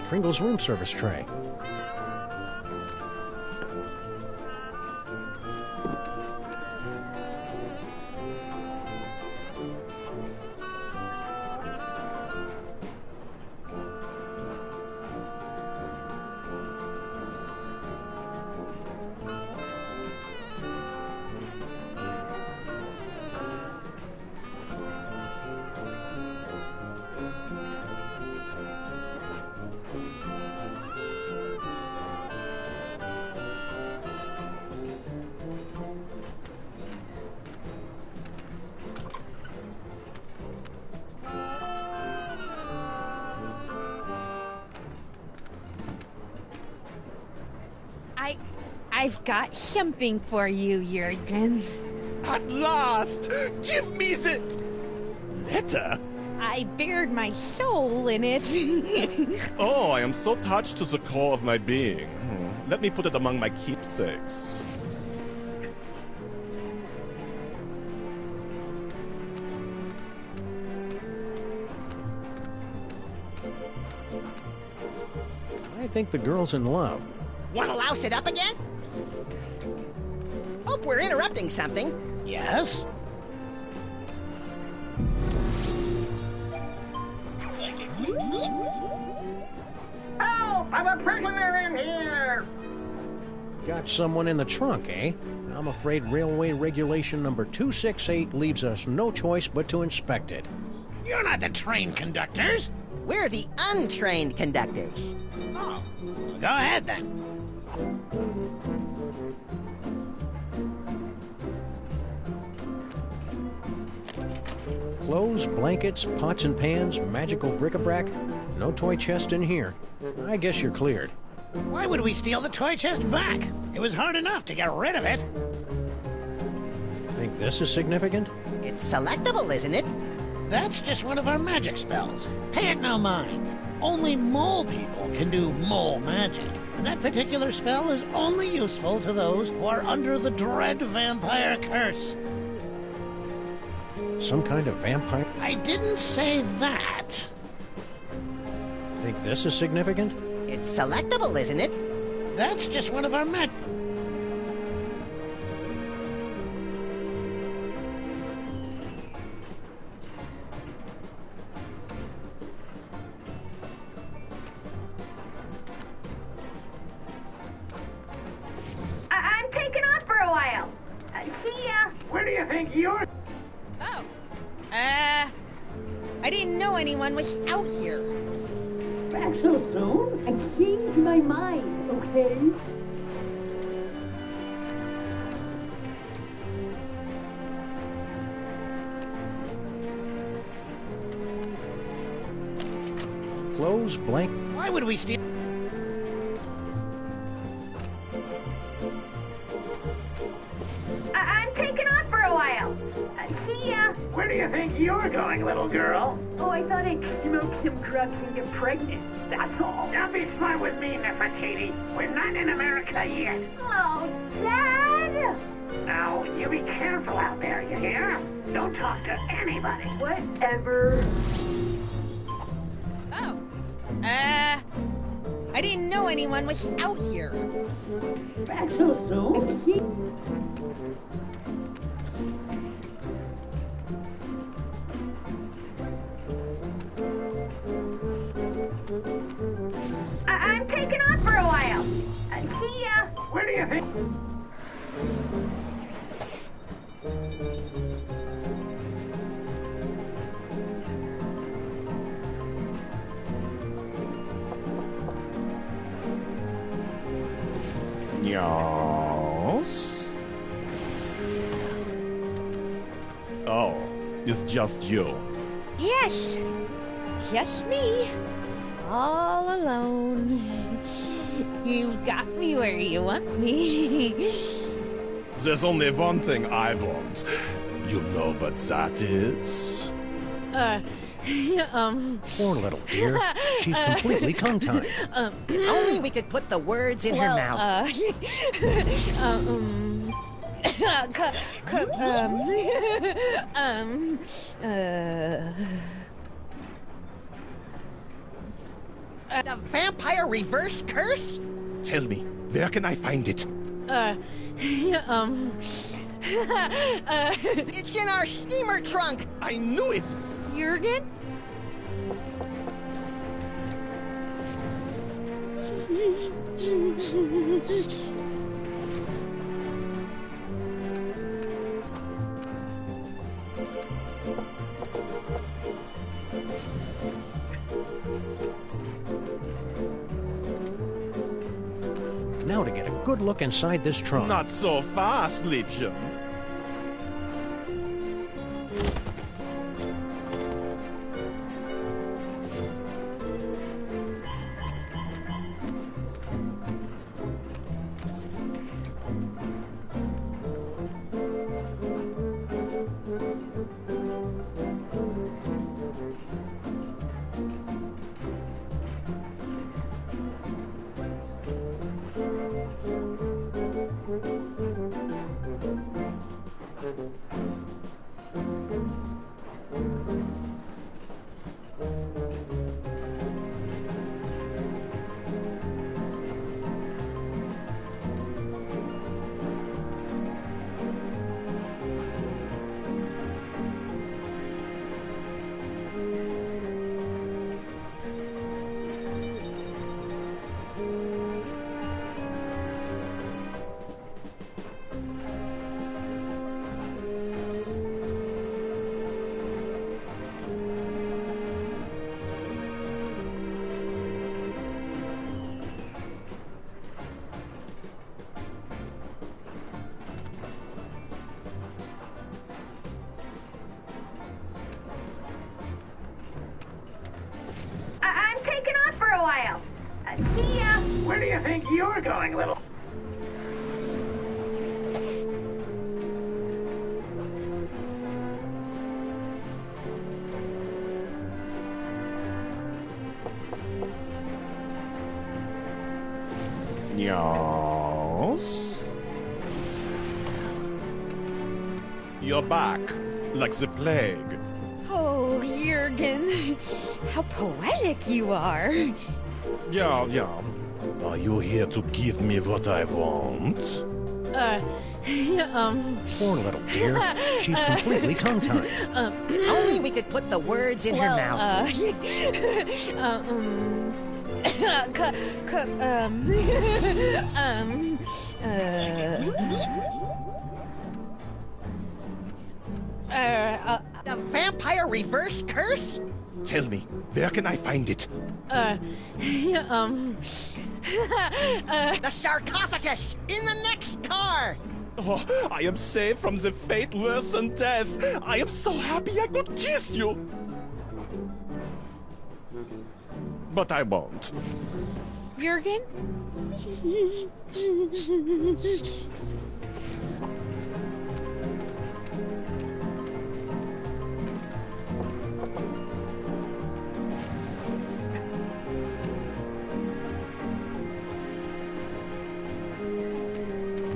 Speaker 1: Pringle's room service tray.
Speaker 14: I've got something for you, Jurgen.
Speaker 13: At last! Give me the letter!
Speaker 14: I bared my soul in it.
Speaker 13: Oh, I am so touched to the core of my being. Let me put it among my keepsakes.
Speaker 1: I think the girl's in love.
Speaker 6: Wanna louse it up again? Hope we're interrupting something.
Speaker 15: Yes?
Speaker 12: Help! I'm a prisoner in here!
Speaker 1: Got someone in the trunk, eh? I'm afraid Railway Regulation number 268 leaves us no choice but to inspect it.
Speaker 15: You're not the train conductors.
Speaker 6: We're the untrained conductors.
Speaker 15: Oh, well, go ahead then.
Speaker 1: Clothes, blankets, pots and pans, magical bric-a-brac. No toy chest in here. I guess you're cleared.
Speaker 15: Why would we steal the toy chest back? It was hard enough to get rid of it.
Speaker 1: Think this is significant?
Speaker 6: It's selectable, isn't it?
Speaker 15: That's just one of our magic spells. Pay it no mind. Only mole people can do mole magic. And that particular spell is only useful to those who are under the dread vampire curse.
Speaker 1: Some kind of vampire?
Speaker 15: I didn't say that.
Speaker 1: Think this is significant?
Speaker 6: It's selectable, isn't it?
Speaker 15: That's just one of our magic...
Speaker 8: I'm taking off for a while. See ya.
Speaker 12: Where do you think you're...
Speaker 14: Oh. I didn't know anyone was out here.
Speaker 16: Back so soon? I changed my mind, okay?
Speaker 1: Clothes, blank...
Speaker 15: Why would we steal...
Speaker 8: I'm taking off for a while. See ya.
Speaker 12: Where do you think you're going, little girl?
Speaker 16: Oh, I thought I'd smoke some drugs and get pregnant.
Speaker 12: That's all. Don't be smart with me, Nefertiti. We're not in America yet.
Speaker 8: Oh, Dad!
Speaker 12: Now, you be careful out there, you hear? Don't talk to anybody.
Speaker 16: Whatever.
Speaker 14: Oh. I didn't know anyone was out here.
Speaker 16: Back so soon?
Speaker 8: I'm taking off for a while. See ya.
Speaker 12: Where do you think...
Speaker 13: Yes? Oh, it's just you.
Speaker 14: Yes. Just me. All alone. You've got me where you want me.
Speaker 13: There's only one thing I want. You know what that is?
Speaker 1: Poor little dear. She's completely tongue-tied.
Speaker 6: Only we could put the words in her mouth. The vampire reverse curse?
Speaker 13: Tell me, where can I find it?
Speaker 6: It's in our steamer trunk.
Speaker 13: I knew it.
Speaker 14: Jurgen?
Speaker 1: Now to get a good look inside this trunk.
Speaker 13: Not so fast, Liebchen.
Speaker 8: I'm taking off for a while. See ya.
Speaker 12: Where do you think you're going, little...
Speaker 13: Yes? You're back, like the plague.
Speaker 14: Oh, Jurgen, how poetic you are.
Speaker 13: Yeah. Are you here to give me what I want?
Speaker 1: Poor little dear. She's completely tongue-tied.
Speaker 6: Only we could put the words in her mouth. The vampire reverse curse?
Speaker 13: Tell me, where can I find it?
Speaker 6: The sarcophagus in the next car.
Speaker 13: Oh, I am saved from the fate worse than death. I am so happy I could kiss you. But I won't.
Speaker 14: Jurgen?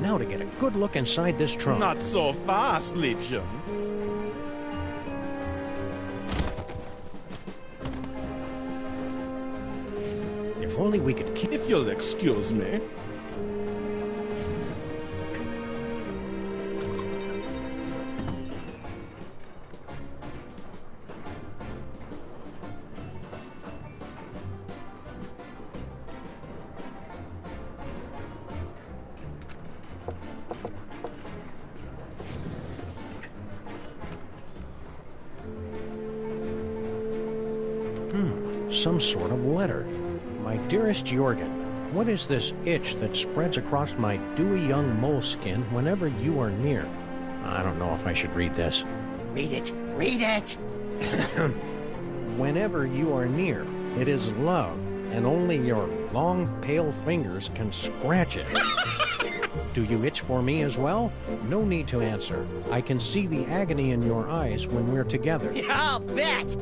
Speaker 1: Now to get a good look inside this trunk.
Speaker 13: Not so fast, Liebchen.
Speaker 1: If only we could keep...
Speaker 13: If you'll excuse me.
Speaker 1: Some sort of letter. My dearest Jorgen, what is this itch that spreads across my dewy young moleskin whenever you are near? I don't know if I should read this.
Speaker 6: Read it. Read it.
Speaker 1: Whenever you are near, it is love, and only your long, pale fingers can scratch it. Do you itch for me as well? No need to answer. I can see the agony in your eyes when we're together.
Speaker 6: I'll bet.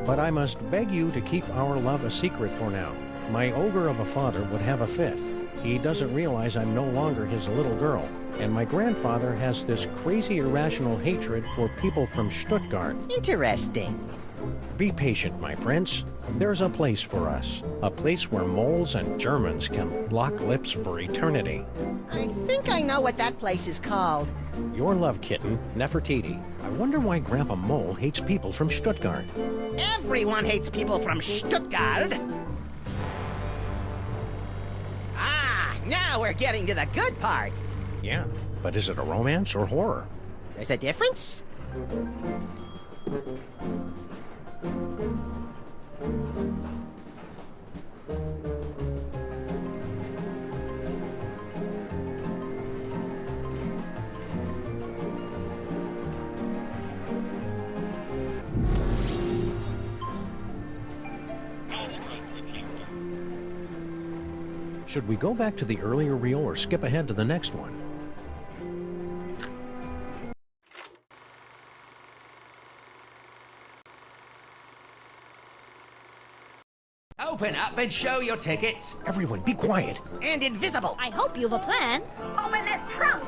Speaker 1: But I must beg you to keep our love a secret for now. My ogre of a father would have a fit. He doesn't realize I'm no longer his little girl, and my grandfather has this crazy irrational hatred for people from Stuttgart.
Speaker 6: Interesting.
Speaker 1: Be patient, my prince. There's a place for us. A place where moles and Germans can lock lips for eternity.
Speaker 6: I think I know what that place is called.
Speaker 1: Your love kitten, Nefertiti. I wonder why Grandpa Mole hates people from Stuttgart.
Speaker 6: Everyone hates people from Stuttgart. Ah, now we're getting to the good part.
Speaker 1: Yeah, but is it a romance or horror?
Speaker 6: There's a difference?
Speaker 1: Should we go back to the earlier reel or skip ahead to the next one?
Speaker 9: Open up and show your tickets.
Speaker 1: Everyone, be quiet.
Speaker 6: And invisible.
Speaker 10: I hope you've a plan.
Speaker 8: Open this trunk!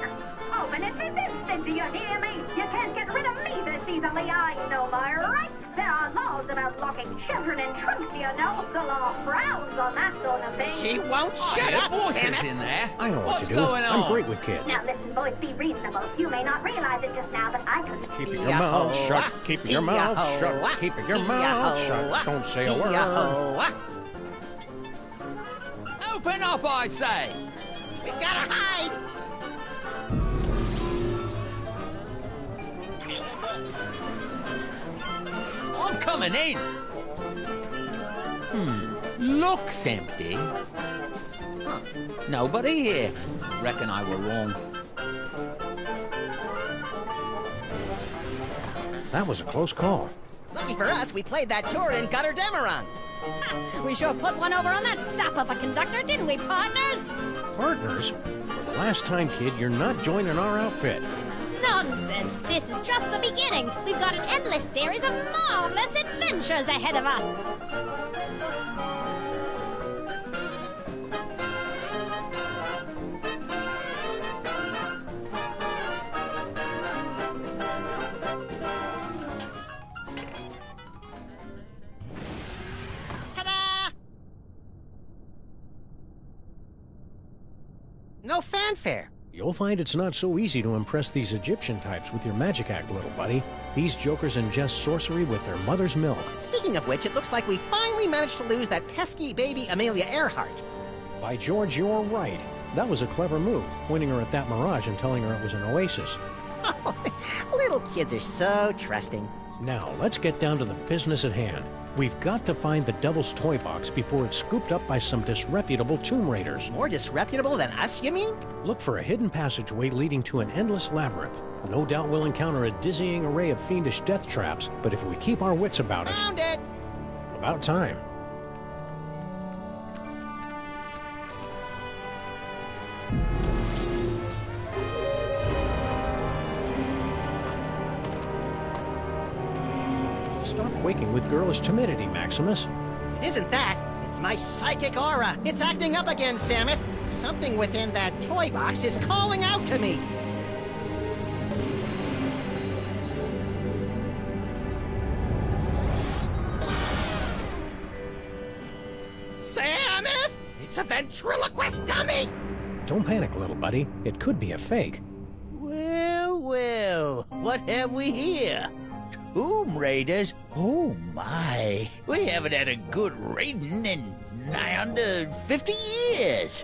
Speaker 8: Open it this instant, do you hear me? You can't get rid of me this easily, I know my rights. There are laws about locking children in trunks, you know. The law frowns on that sort of thing.
Speaker 6: She won't shut up,
Speaker 9: Samus. In there.
Speaker 1: I know what to do.
Speaker 9: Going on?
Speaker 1: I'm great with kids.
Speaker 8: Now listen, boys, be reasonable. You may not realize it just now, but I can...
Speaker 1: Keep your mouth shut. Keep your mouth shut. Keep your mouth shut. Don't say a word.
Speaker 9: Open up, I say.
Speaker 6: We gotta hide.
Speaker 9: I'm coming in. Looks empty. Huh. Nobody here. Reckon I were wrong.
Speaker 1: That was a close call.
Speaker 6: Lucky for us, we played that tour in Gutter Demerang.
Speaker 10: We sure put one over on that sap of a conductor, didn't we, partners?
Speaker 1: Partners? For the last time, kid, you're not joining our outfit.
Speaker 10: Nonsense! This is just the beginning. We've got an endless series of marvelous adventures ahead of us.
Speaker 6: No fanfare.
Speaker 1: You'll find it's not so easy to impress these Egyptian types with your magic act, little buddy. These jokers ingest sorcery with their mother's milk.
Speaker 6: Speaking of which, it looks like we finally managed to lose that pesky baby Amelia Earhart.
Speaker 1: By George, you're right. That was a clever move, winning her at that mirage and telling her it was an oasis.
Speaker 6: Little kids are so trusting.
Speaker 1: Now, let's get down to the business at hand. We've got to find the Devil's Toybox before it's scooped up by some disreputable tomb raiders.
Speaker 6: More disreputable than us, you mean?
Speaker 1: Look for a hidden passageway leading to an endless labyrinth. No doubt we'll encounter a dizzying array of fiendish death traps, but if we keep our wits about us...
Speaker 6: Found it!
Speaker 1: About time. Stop quaking with girlish timidity, Maximus.
Speaker 6: It isn't that. It's my psychic aura. It's acting up again, Samus. Something within that toy box is calling out to me. Samus! It's a ventriloquist dummy!
Speaker 1: Don't panic, little buddy. It could be a fake.
Speaker 17: Well, well, what have we here? Tomb Raiders? Oh my, we haven't had a good raiding in nigh under 50 years.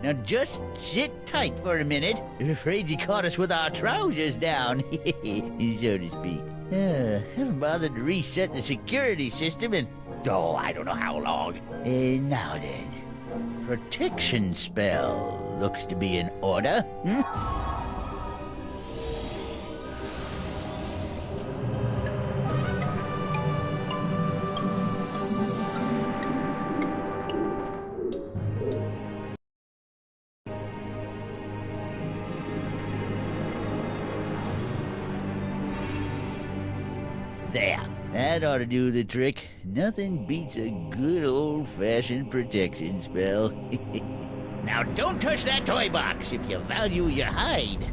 Speaker 17: Now just sit tight for a minute. Afraid you caught us with our trousers down, so to speak. Haven't bothered to reset the security system in, I don't know how long. Now then, protection spell looks to be in order. There, that ought to do the trick. Nothing beats a good old-fashioned protection spell. Now don't touch that toy box if you value your hide.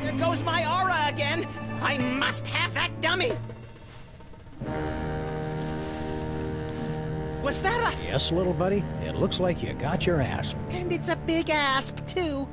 Speaker 6: There goes my aura again. I must have that dummy. Was that a...
Speaker 1: Yes, little buddy. It looks like you got your asp.
Speaker 6: And it's a big asp, too.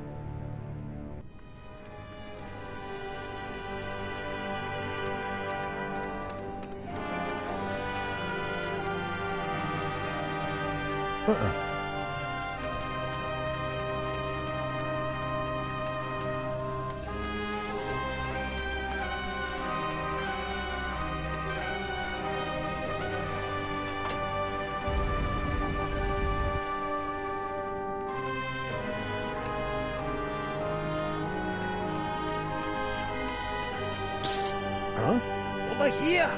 Speaker 13: Over here!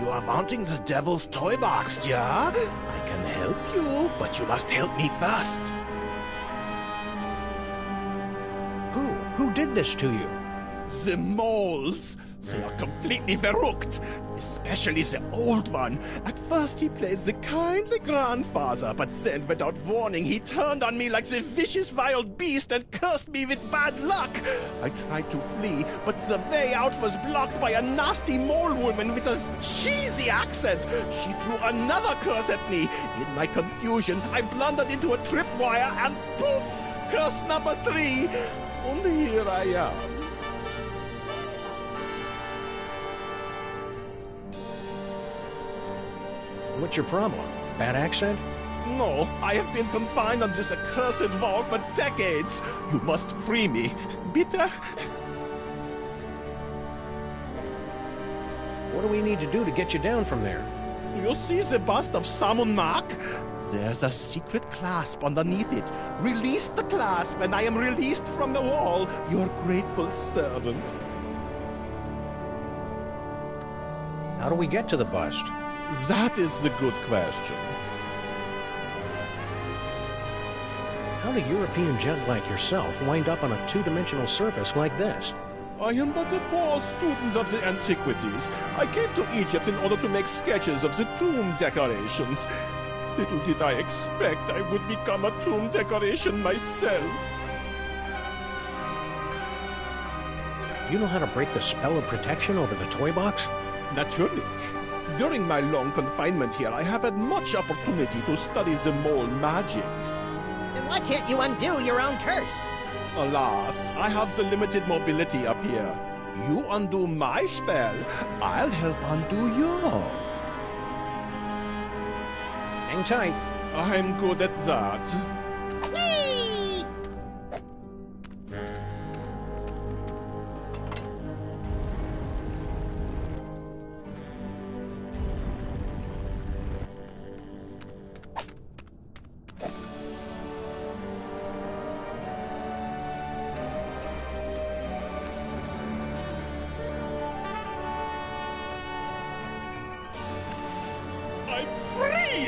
Speaker 13: You are wanting the Devil's Toybox, yeah? I can help you, but you must help me first.
Speaker 1: Who did this to you?
Speaker 13: The moles. They are completely verrückt. Especially the old one. At first he played the kindly grandfather, but then without warning he turned on me like the vicious wild beast and cursed me with bad luck. I tried to flee, but the way out was blocked by a nasty mole woman with a cheesy accent. She threw another curse at me. In my confusion, I blundered into a tripwire and poof! Curse number 3. And here I am.
Speaker 1: What's your problem? Bad accent?
Speaker 13: No, I have been confined on this accursed wall for decades. You must free me. Bitte?
Speaker 1: What do we need to do to get you down from there?
Speaker 13: You see the bust of Samun Mark? There's a secret clasp underneath it. Release the clasp and I am released from the wall, your grateful servant.
Speaker 1: How do we get to the bust?
Speaker 13: That is the good question.
Speaker 1: How do European gent like yourself wind up on a two-dimensional surface like this?
Speaker 13: I am but a poor student of the antiquities. I came to Egypt in order to make sketches of the tomb decorations. Little did I expect I would become a tomb decoration myself.
Speaker 1: You know how to break the spell of protection over the toy box?
Speaker 13: Naturally. During my long confinement here, I have had much opportunity to study the mole magic.
Speaker 6: Then why can't you undo your own curse?
Speaker 13: Alas, I have the limited mobility up here. You undo my spell, I'll help undo yours.
Speaker 1: Hang tight.
Speaker 13: I'm good at that.
Speaker 6: Whee!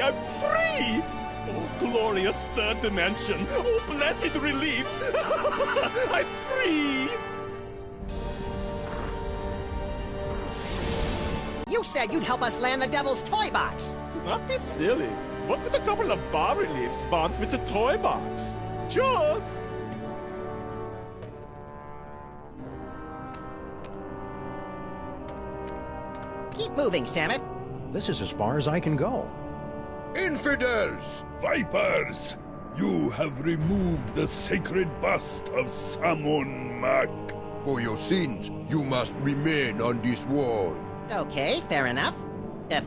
Speaker 13: I'm free! Oh, glorious third dimension! Oh, blessed relief! I'm free!
Speaker 6: You said you'd help us land the Devil's Toybox!
Speaker 13: Do not be silly. What could a couple of bas-reliefs want with a toy box? Just...
Speaker 6: Keep moving, Samet.
Speaker 1: This is as far as I can go.
Speaker 18: Infidels! Vipers! You have removed the sacred bust of Samun Mak. For your sins, you must remain on this wall.
Speaker 6: Okay, fair enough.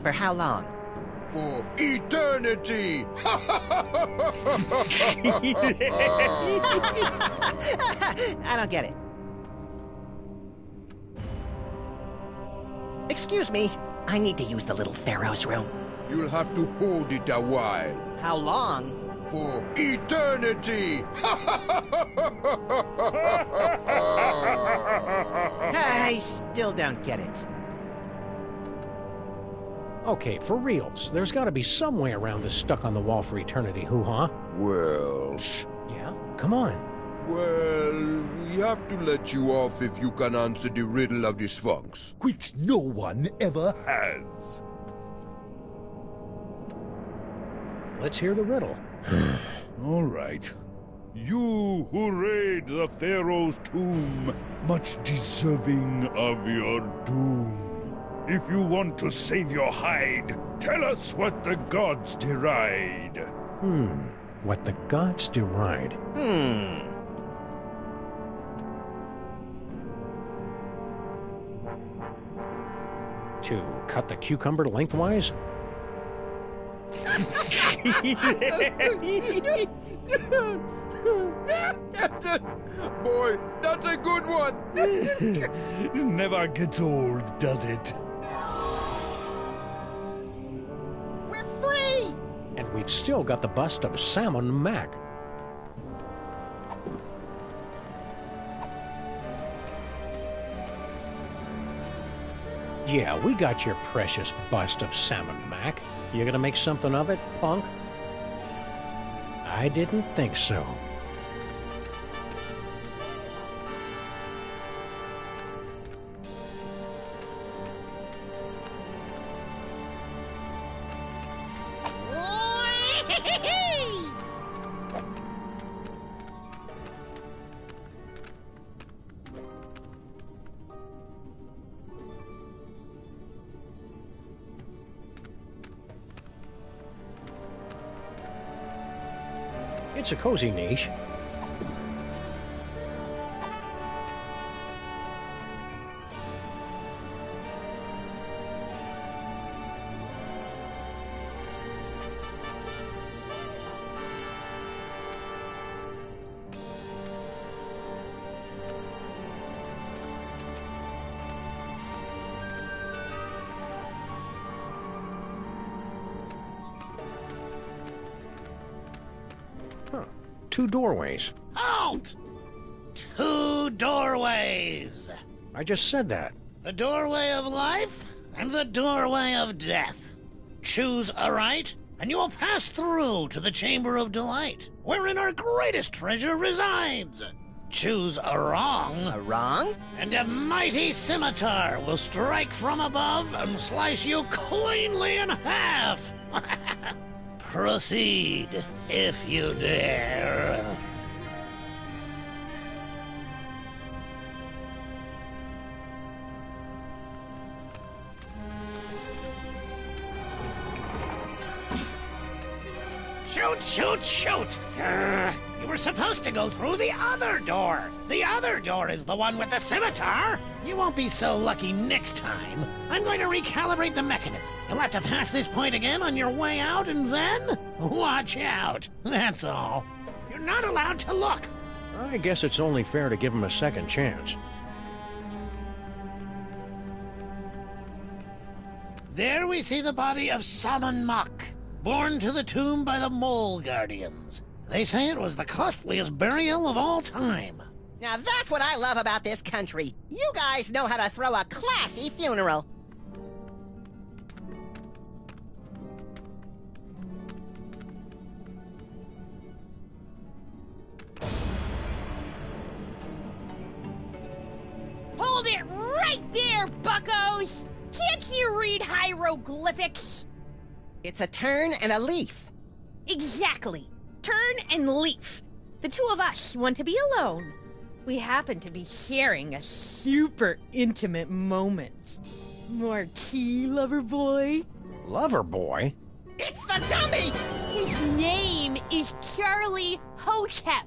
Speaker 6: For how long?
Speaker 18: For eternity!
Speaker 6: I don't get it. Excuse me, I need to use the little Pharaoh's room.
Speaker 18: You'll have to hold it a while.
Speaker 6: How long?
Speaker 18: For eternity!
Speaker 6: I still don't get it.
Speaker 1: Okay, for reals, there's got to be some way around this stuck on the wall for eternity hoo-ha.
Speaker 18: Well...
Speaker 1: Yeah? Come on.
Speaker 18: Well, we have to let you off if you can answer the riddle of the Sphinx, which no one ever has.
Speaker 1: Let's hear the riddle.
Speaker 18: All right. You who raid the Pharaoh's tomb, much deserving of your doom. If you want to save your hide, tell us what the gods deride.
Speaker 1: What the gods deride. To cut the cucumber lengthwise?
Speaker 18: Boy, that's a good one.
Speaker 17: Never gets old, does it?
Speaker 6: We're free!
Speaker 1: And we've still got the bust of Salmon Mac. Yeah, we got your precious bust of Salmon Mac. You gonna make something of it, punk? I didn't think so. It's a cozy niche. Two doorways.
Speaker 15: Halt! Two doorways.
Speaker 1: I just said that.
Speaker 15: The doorway of life and the doorway of death. Choose aright, and you will pass through to the Chamber of Delight, wherein our greatest treasure resides. Choose a wrong.
Speaker 6: A wrong?
Speaker 15: And a mighty scimitar will strike from above and slice you cleanly in half. Proceed, if you dare. Shoot, shoot, shoot! You were supposed to go through the other door. The other door is the one with the scimitar. You won't be so lucky next time. I'm going to recalibrate the mechanism. You'll have to pass this point again on your way out, and then watch out. That's all. You're not allowed to look.
Speaker 1: I guess it's only fair to give him a second chance.
Speaker 15: There we see the body of Salmon Mock, borne to the tomb by the Mole Guardians. They say it was the costliest burial of all time.
Speaker 6: Now that's what I love about this country. You guys know how to throw a classy funeral.
Speaker 14: Hold it right there, buckos! Can't you read hieroglyphics?
Speaker 6: It's a turn and a leaf.
Speaker 14: Exactly. Turn and leaf. The two of us want to be alone. We happen to be sharing a super intimate moment. Marquis, lover boy.
Speaker 1: Lover boy?
Speaker 6: It's the dummy!
Speaker 14: His name is Charlie Hotep.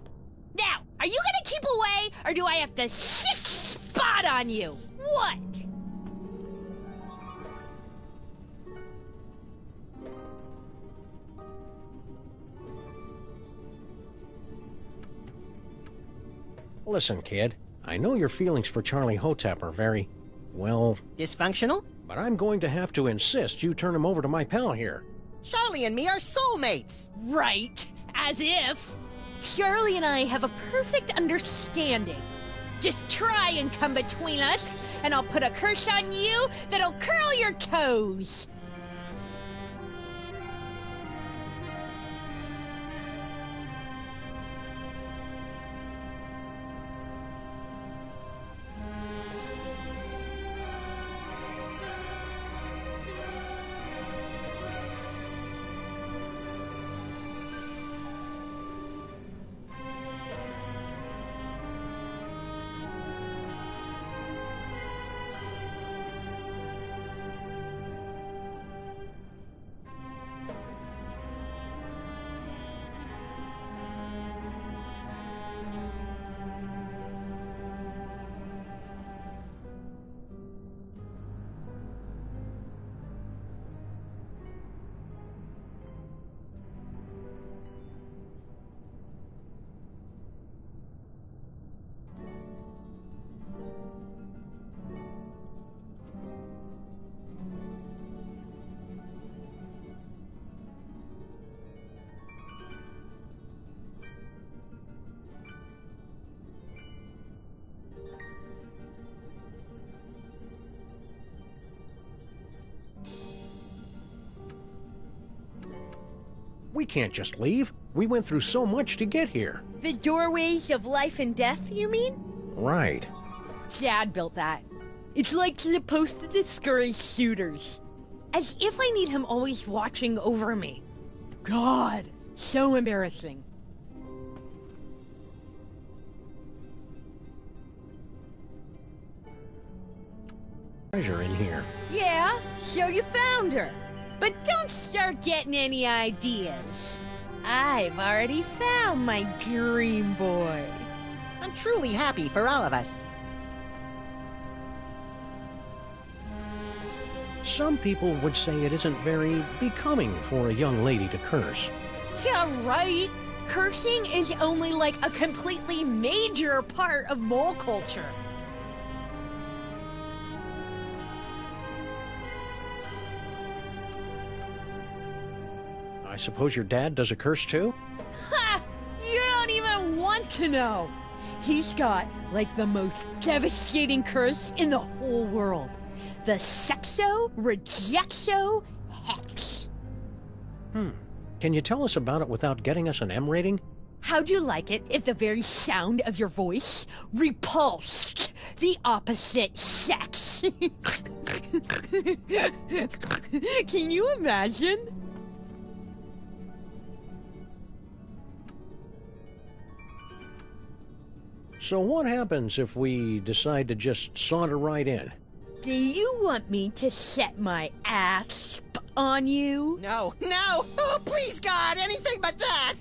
Speaker 14: Now, are you gonna keep away, or do I have to shit spot on you? What?
Speaker 1: Listen, kid. I know your feelings for Charlie Hotep are very, well...
Speaker 6: dysfunctional?
Speaker 1: But I'm going to have to insist you turn him over to my pal here.
Speaker 6: Charlie and me are soulmates.
Speaker 14: Right. As if. Charlie and I have a perfect understanding. Just try and come between us, and I'll put a curse on you that'll curl your toes.
Speaker 1: We can't just leave. We went through so much to get here.
Speaker 14: The doorways of life and death, you mean?
Speaker 1: Right.
Speaker 14: Dad built that. It's like supposed to discourage shooters. As if I need him always watching over me. God, so embarrassing.
Speaker 1: Treasure in here.
Speaker 14: Yeah, so you found her. But don't start getting any ideas. I've already found my dream boy.
Speaker 6: I'm truly happy for all of us.
Speaker 1: Some people would say it isn't very becoming for a young lady to curse.
Speaker 14: Yeah, right. Cursing is only like a completely major part of mole culture.
Speaker 1: I suppose your dad does a curse too?
Speaker 14: Ha! You don't even want to know. He's got, like, the most devastating curse in the whole world. The Sexo Rejexo Hex.
Speaker 1: Can you tell us about it without getting us an M rating?
Speaker 14: How'd you like it if the very sound of your voice repulsed the opposite sex? Can you imagine?
Speaker 1: So what happens if we decide to just saunter right in?
Speaker 14: Do you want me to set my asp on you?
Speaker 6: No, no! Oh, please, God, anything but that!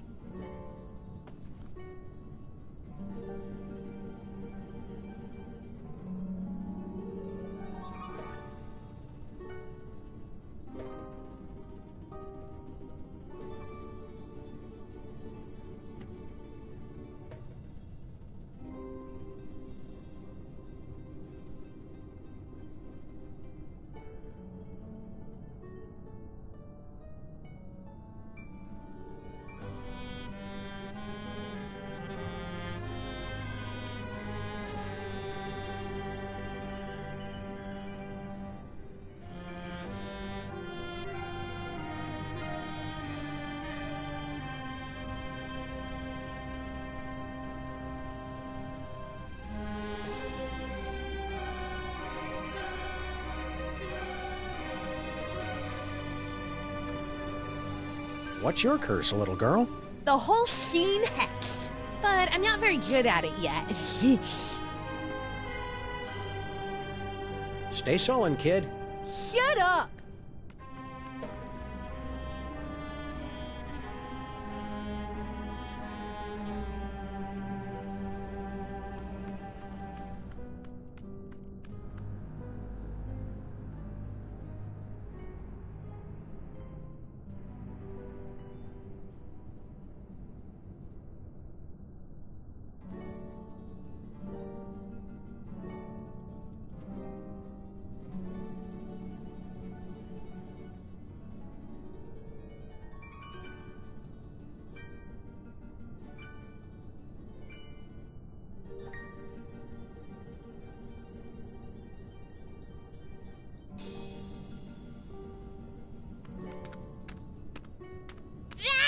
Speaker 1: What's your curse, little girl?
Speaker 14: The whole scene hex. But I'm not very good at it yet.
Speaker 1: Stay sullen, kid.
Speaker 14: Shut up!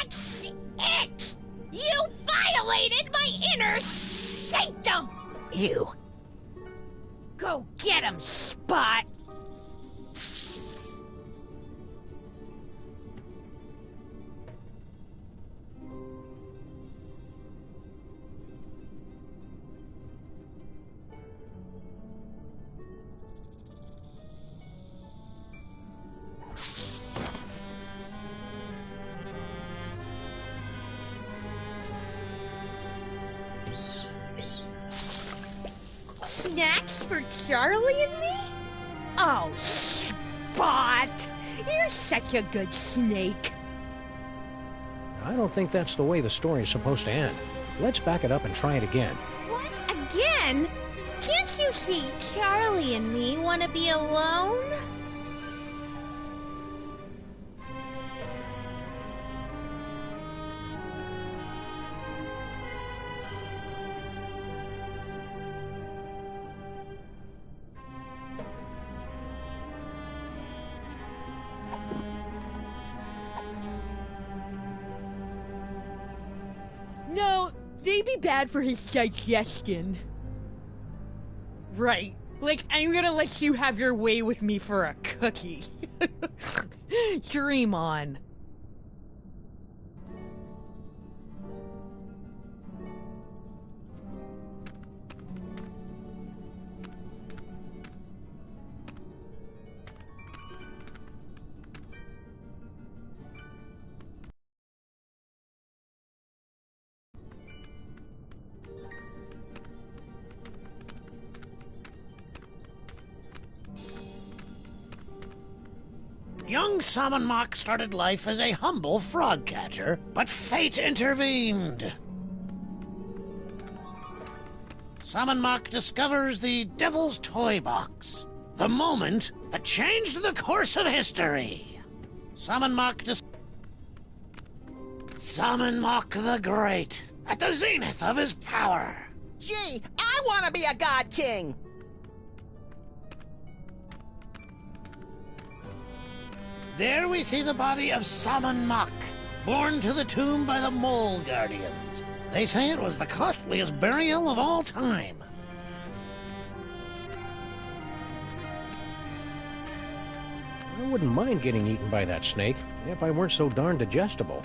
Speaker 11: That's it! You violated my inner sanctum!
Speaker 6: Ew.
Speaker 11: Go get him, Spot!
Speaker 14: Snacks for Charlie and me? Oh, Spot! You're such a good snake.
Speaker 1: I don't think that's the way the story is supposed to end. Let's back it up and try it again.
Speaker 14: What? Again? Can't you see Charlie and me want to be alone? may be bad for his digestion. Right. Like, I'm gonna let you have your way with me for a cookie. Dream on.
Speaker 15: Young Salmon Mock started life as a humble frog catcher, but fate intervened. Salmon Mock discovers the Devils Toybox, the moment that changed the course of history. Salmon Mock the Great, at the zenith of his power.
Speaker 6: Gee, I want to be a god king!
Speaker 15: There we see the body of Salmon Mock, borne to the tomb by the Mole Guardians. They say it was the costliest burial of all time.
Speaker 1: I wouldn't mind getting eaten by that snake if I weren't so darn digestible.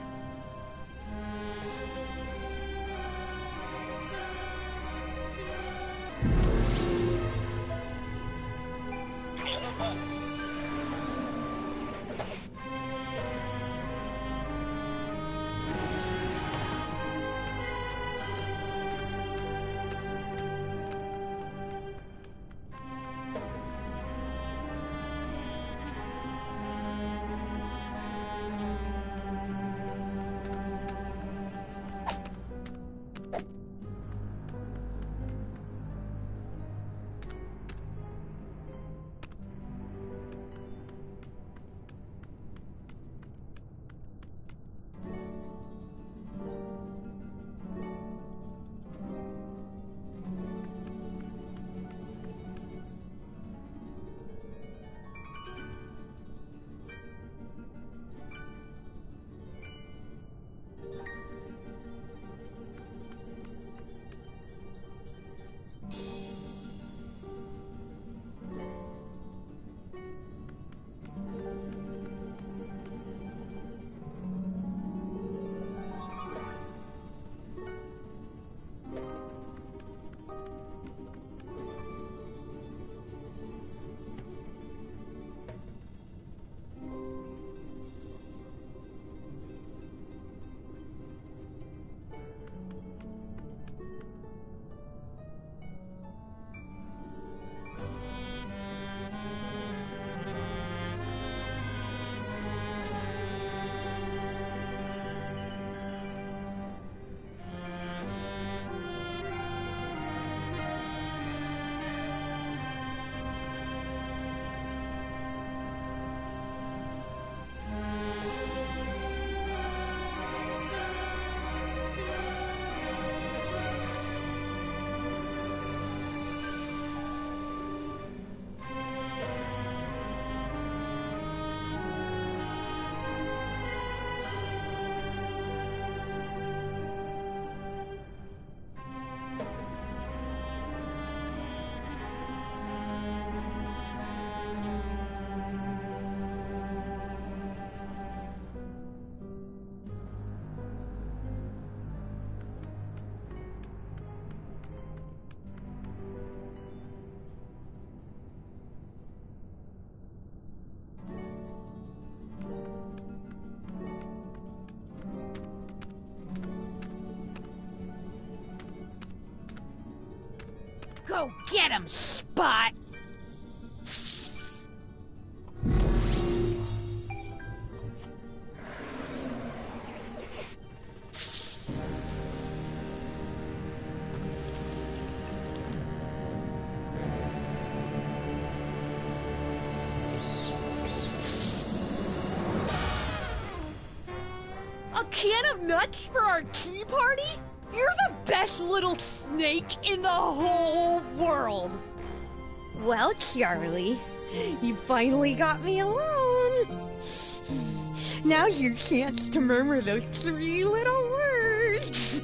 Speaker 14: Go get him, Spot! A can of nuts for our tea party? You're the best little snake in the whole world! Well, Charlie, you finally got me alone. Now's your chance to murmur those 3 little words.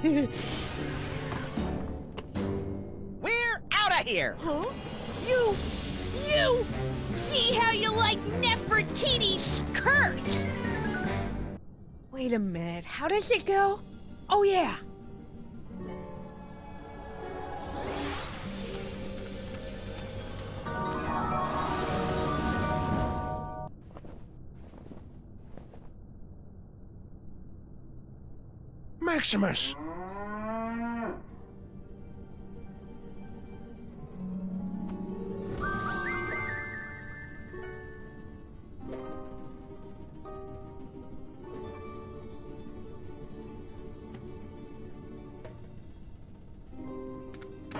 Speaker 6: here.
Speaker 14: Huh? You! See how you like Nefertiti's curse! Wait a minute, how does it go? Oh yeah.
Speaker 1: Maximus!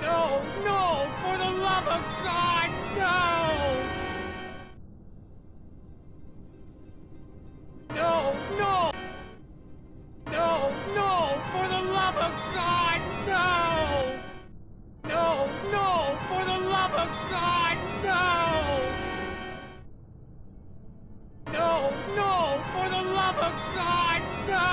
Speaker 17: No, no! For the love of God, no! No, no! No, no! For the love of God, no! No, no! For the love of God, no! No, no! For the love of God, no!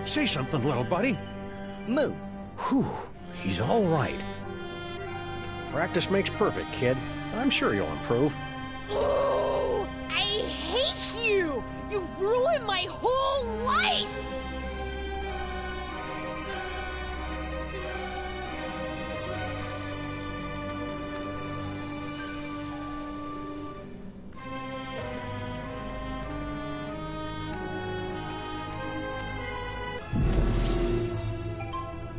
Speaker 1: Say something, little buddy.
Speaker 6: Moo.
Speaker 1: Whew, he's all right. Practice makes perfect, kid. I'm sure you'll improve.
Speaker 14: Oh, I hate you! You ruined my whole life!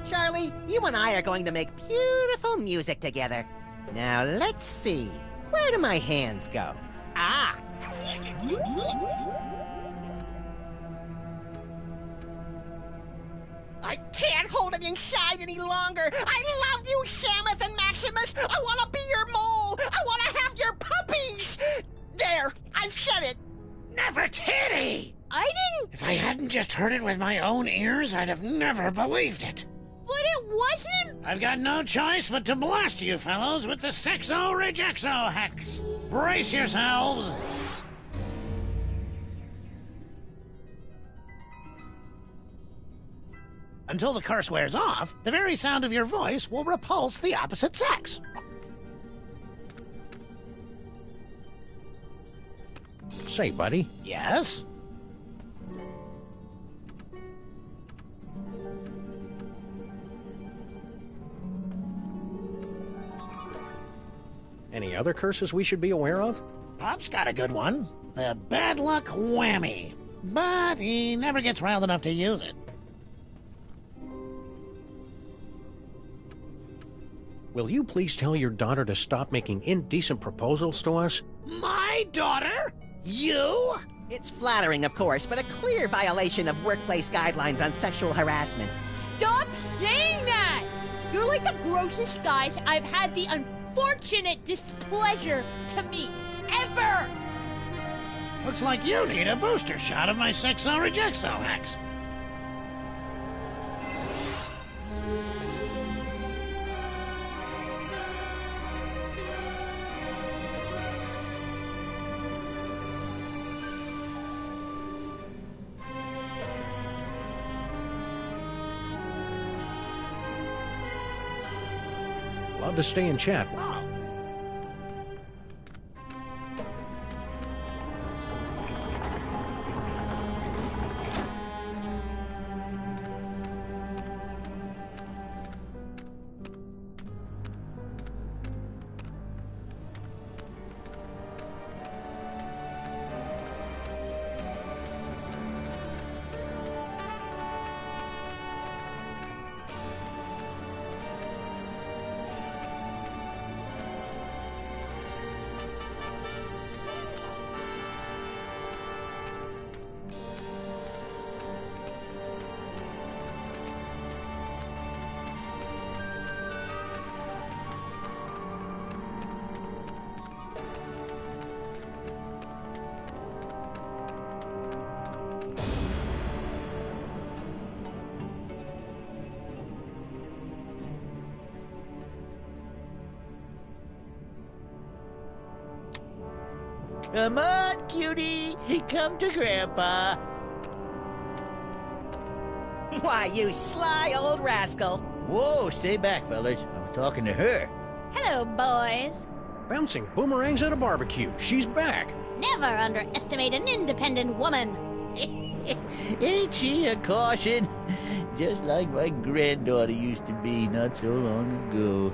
Speaker 6: Charlie, you and I are going to make beautiful music together. Now, let's see. Where do my hands go? Ah! I can't hold it inside any longer! I love you, Samus and Maximus! I want to be your mole! I want to have your puppies! There! I've said it!
Speaker 3: Nefertiti!
Speaker 14: I didn't...
Speaker 3: If I hadn't just heard it with my own ears, I'd have never believed it.
Speaker 14: But it wasn't...
Speaker 9: I've got no choice but to blast you fellows with the Sexo-Rejexo hex. Brace yourselves. Until the curse wears off, the very sound of your voice will repulse the opposite sex.
Speaker 1: Say, buddy.
Speaker 9: Yes?
Speaker 1: Any other curses we should be aware of?
Speaker 9: Pop's got a good one. The bad luck whammy. But he never gets riled enough to use it.
Speaker 1: Will you please tell your daughter to stop making indecent proposals to us?
Speaker 9: My daughter? You?
Speaker 6: It's flattering, of course, but a clear violation of workplace guidelines on sexual harassment.
Speaker 14: Stop saying that! You're like the grossest guys I've had the unfortunate displeasure to meet, ever!
Speaker 9: Looks like you need a booster shot of my Sexo-Rejexo hex.
Speaker 1: Love to stay and chat.
Speaker 17: Come on, cutie. Come to Grandpa.
Speaker 2: Why, you sly old rascal.
Speaker 17: Whoa, stay back, fellas. I'm talking to her.
Speaker 10: Hello, boys.
Speaker 1: Bouncing boomerangs at a barbecue. She's back.
Speaker 10: Never underestimate an independent woman.
Speaker 17: Ain't she a caution? Just like my granddaughter used to be not so long ago.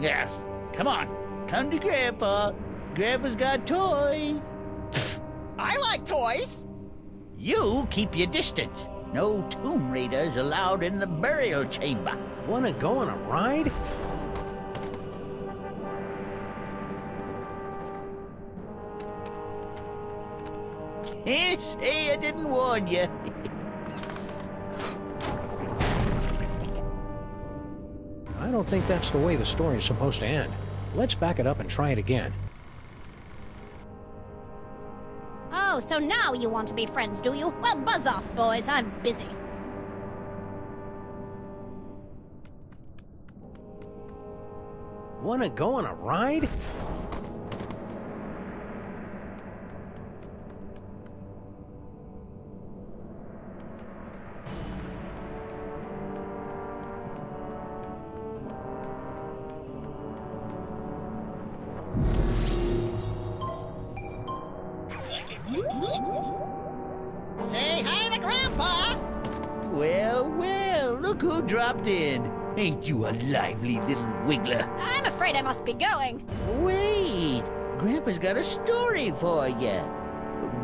Speaker 17: Yes, come on. Come to Grandpa. Grandpa's got toys.
Speaker 2: I like toys.
Speaker 17: You keep your distance. No Tomb Raiders allowed in the burial chamber.
Speaker 1: Wanna go on a ride?
Speaker 17: Can't say I didn't warn you.
Speaker 1: I don't think that's the way the story is supposed to end. Let's back it up and try it again.
Speaker 10: Oh, so now you want to be friends, do you? Well, buzz off, boys. I'm busy.
Speaker 1: Wanna go on a ride?
Speaker 2: Say hi to Grandpa!
Speaker 17: Well, well, look who dropped in. Ain't you a lively little wiggler?
Speaker 10: I'm afraid I must be going.
Speaker 17: Wait, Grandpa's got a story for you.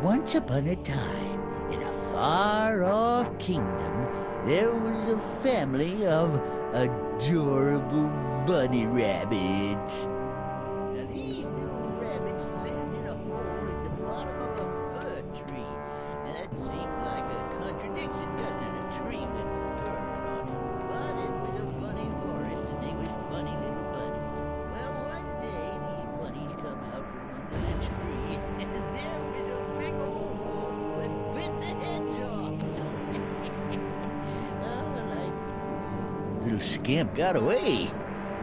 Speaker 17: Once upon a time, in a far-off kingdom, there was a family of adorable bunny rabbits. Now, these little rabbits lived in a hole at the bottom of a fir tree. Now, that seemed like a contradiction, doesn't it? A tree with fur on it. But it was a funny forest, and they was funny little bunnies. Well, one day, these bunnies come out from under the tree, and there was a big old wolf who had bit the heads off. Little scamp got away.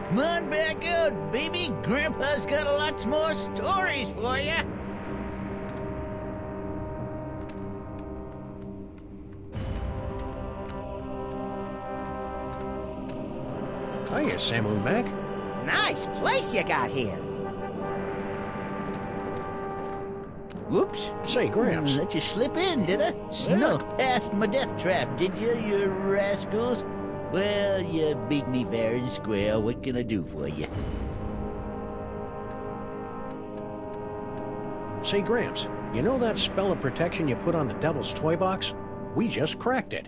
Speaker 17: Come on back out, baby. Grandpa's got lots more stories for you.
Speaker 1: Hiya, Samu Mac.
Speaker 2: Nice place you got here.
Speaker 17: Whoops.
Speaker 1: Say, Gramps.
Speaker 17: Let you slip in, did I? Snuck past my death trap, did you rascals? Well, you beat me fair and square. What can I do for you?
Speaker 1: Say, Gramps, you know that spell of protection you put on the Devils Toybox? We just cracked it.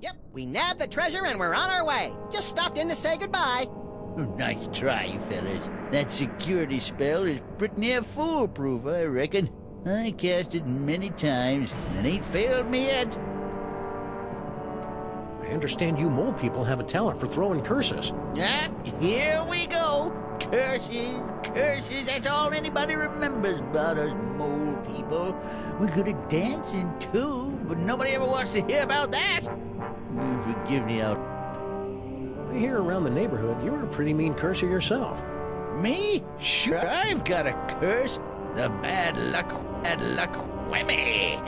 Speaker 2: Yep, we nabbed the treasure and we're on our way. Just stopped in to say goodbye.
Speaker 17: Oh, nice try, fellas. That security spell is pretty near foolproof, I reckon. I cast it many times, and it ain't failed me yet.
Speaker 1: I understand you mole people have a talent for throwing curses.
Speaker 17: Ah, here we go. Curses, curses, that's all anybody remembers about us mole people. We're good at dancing, too, but nobody ever wants to hear about that. Forgive me,
Speaker 1: I hear around the neighborhood you're a pretty mean curser yourself.
Speaker 17: Me? Sure, I've got a curse. The bad luck whammy.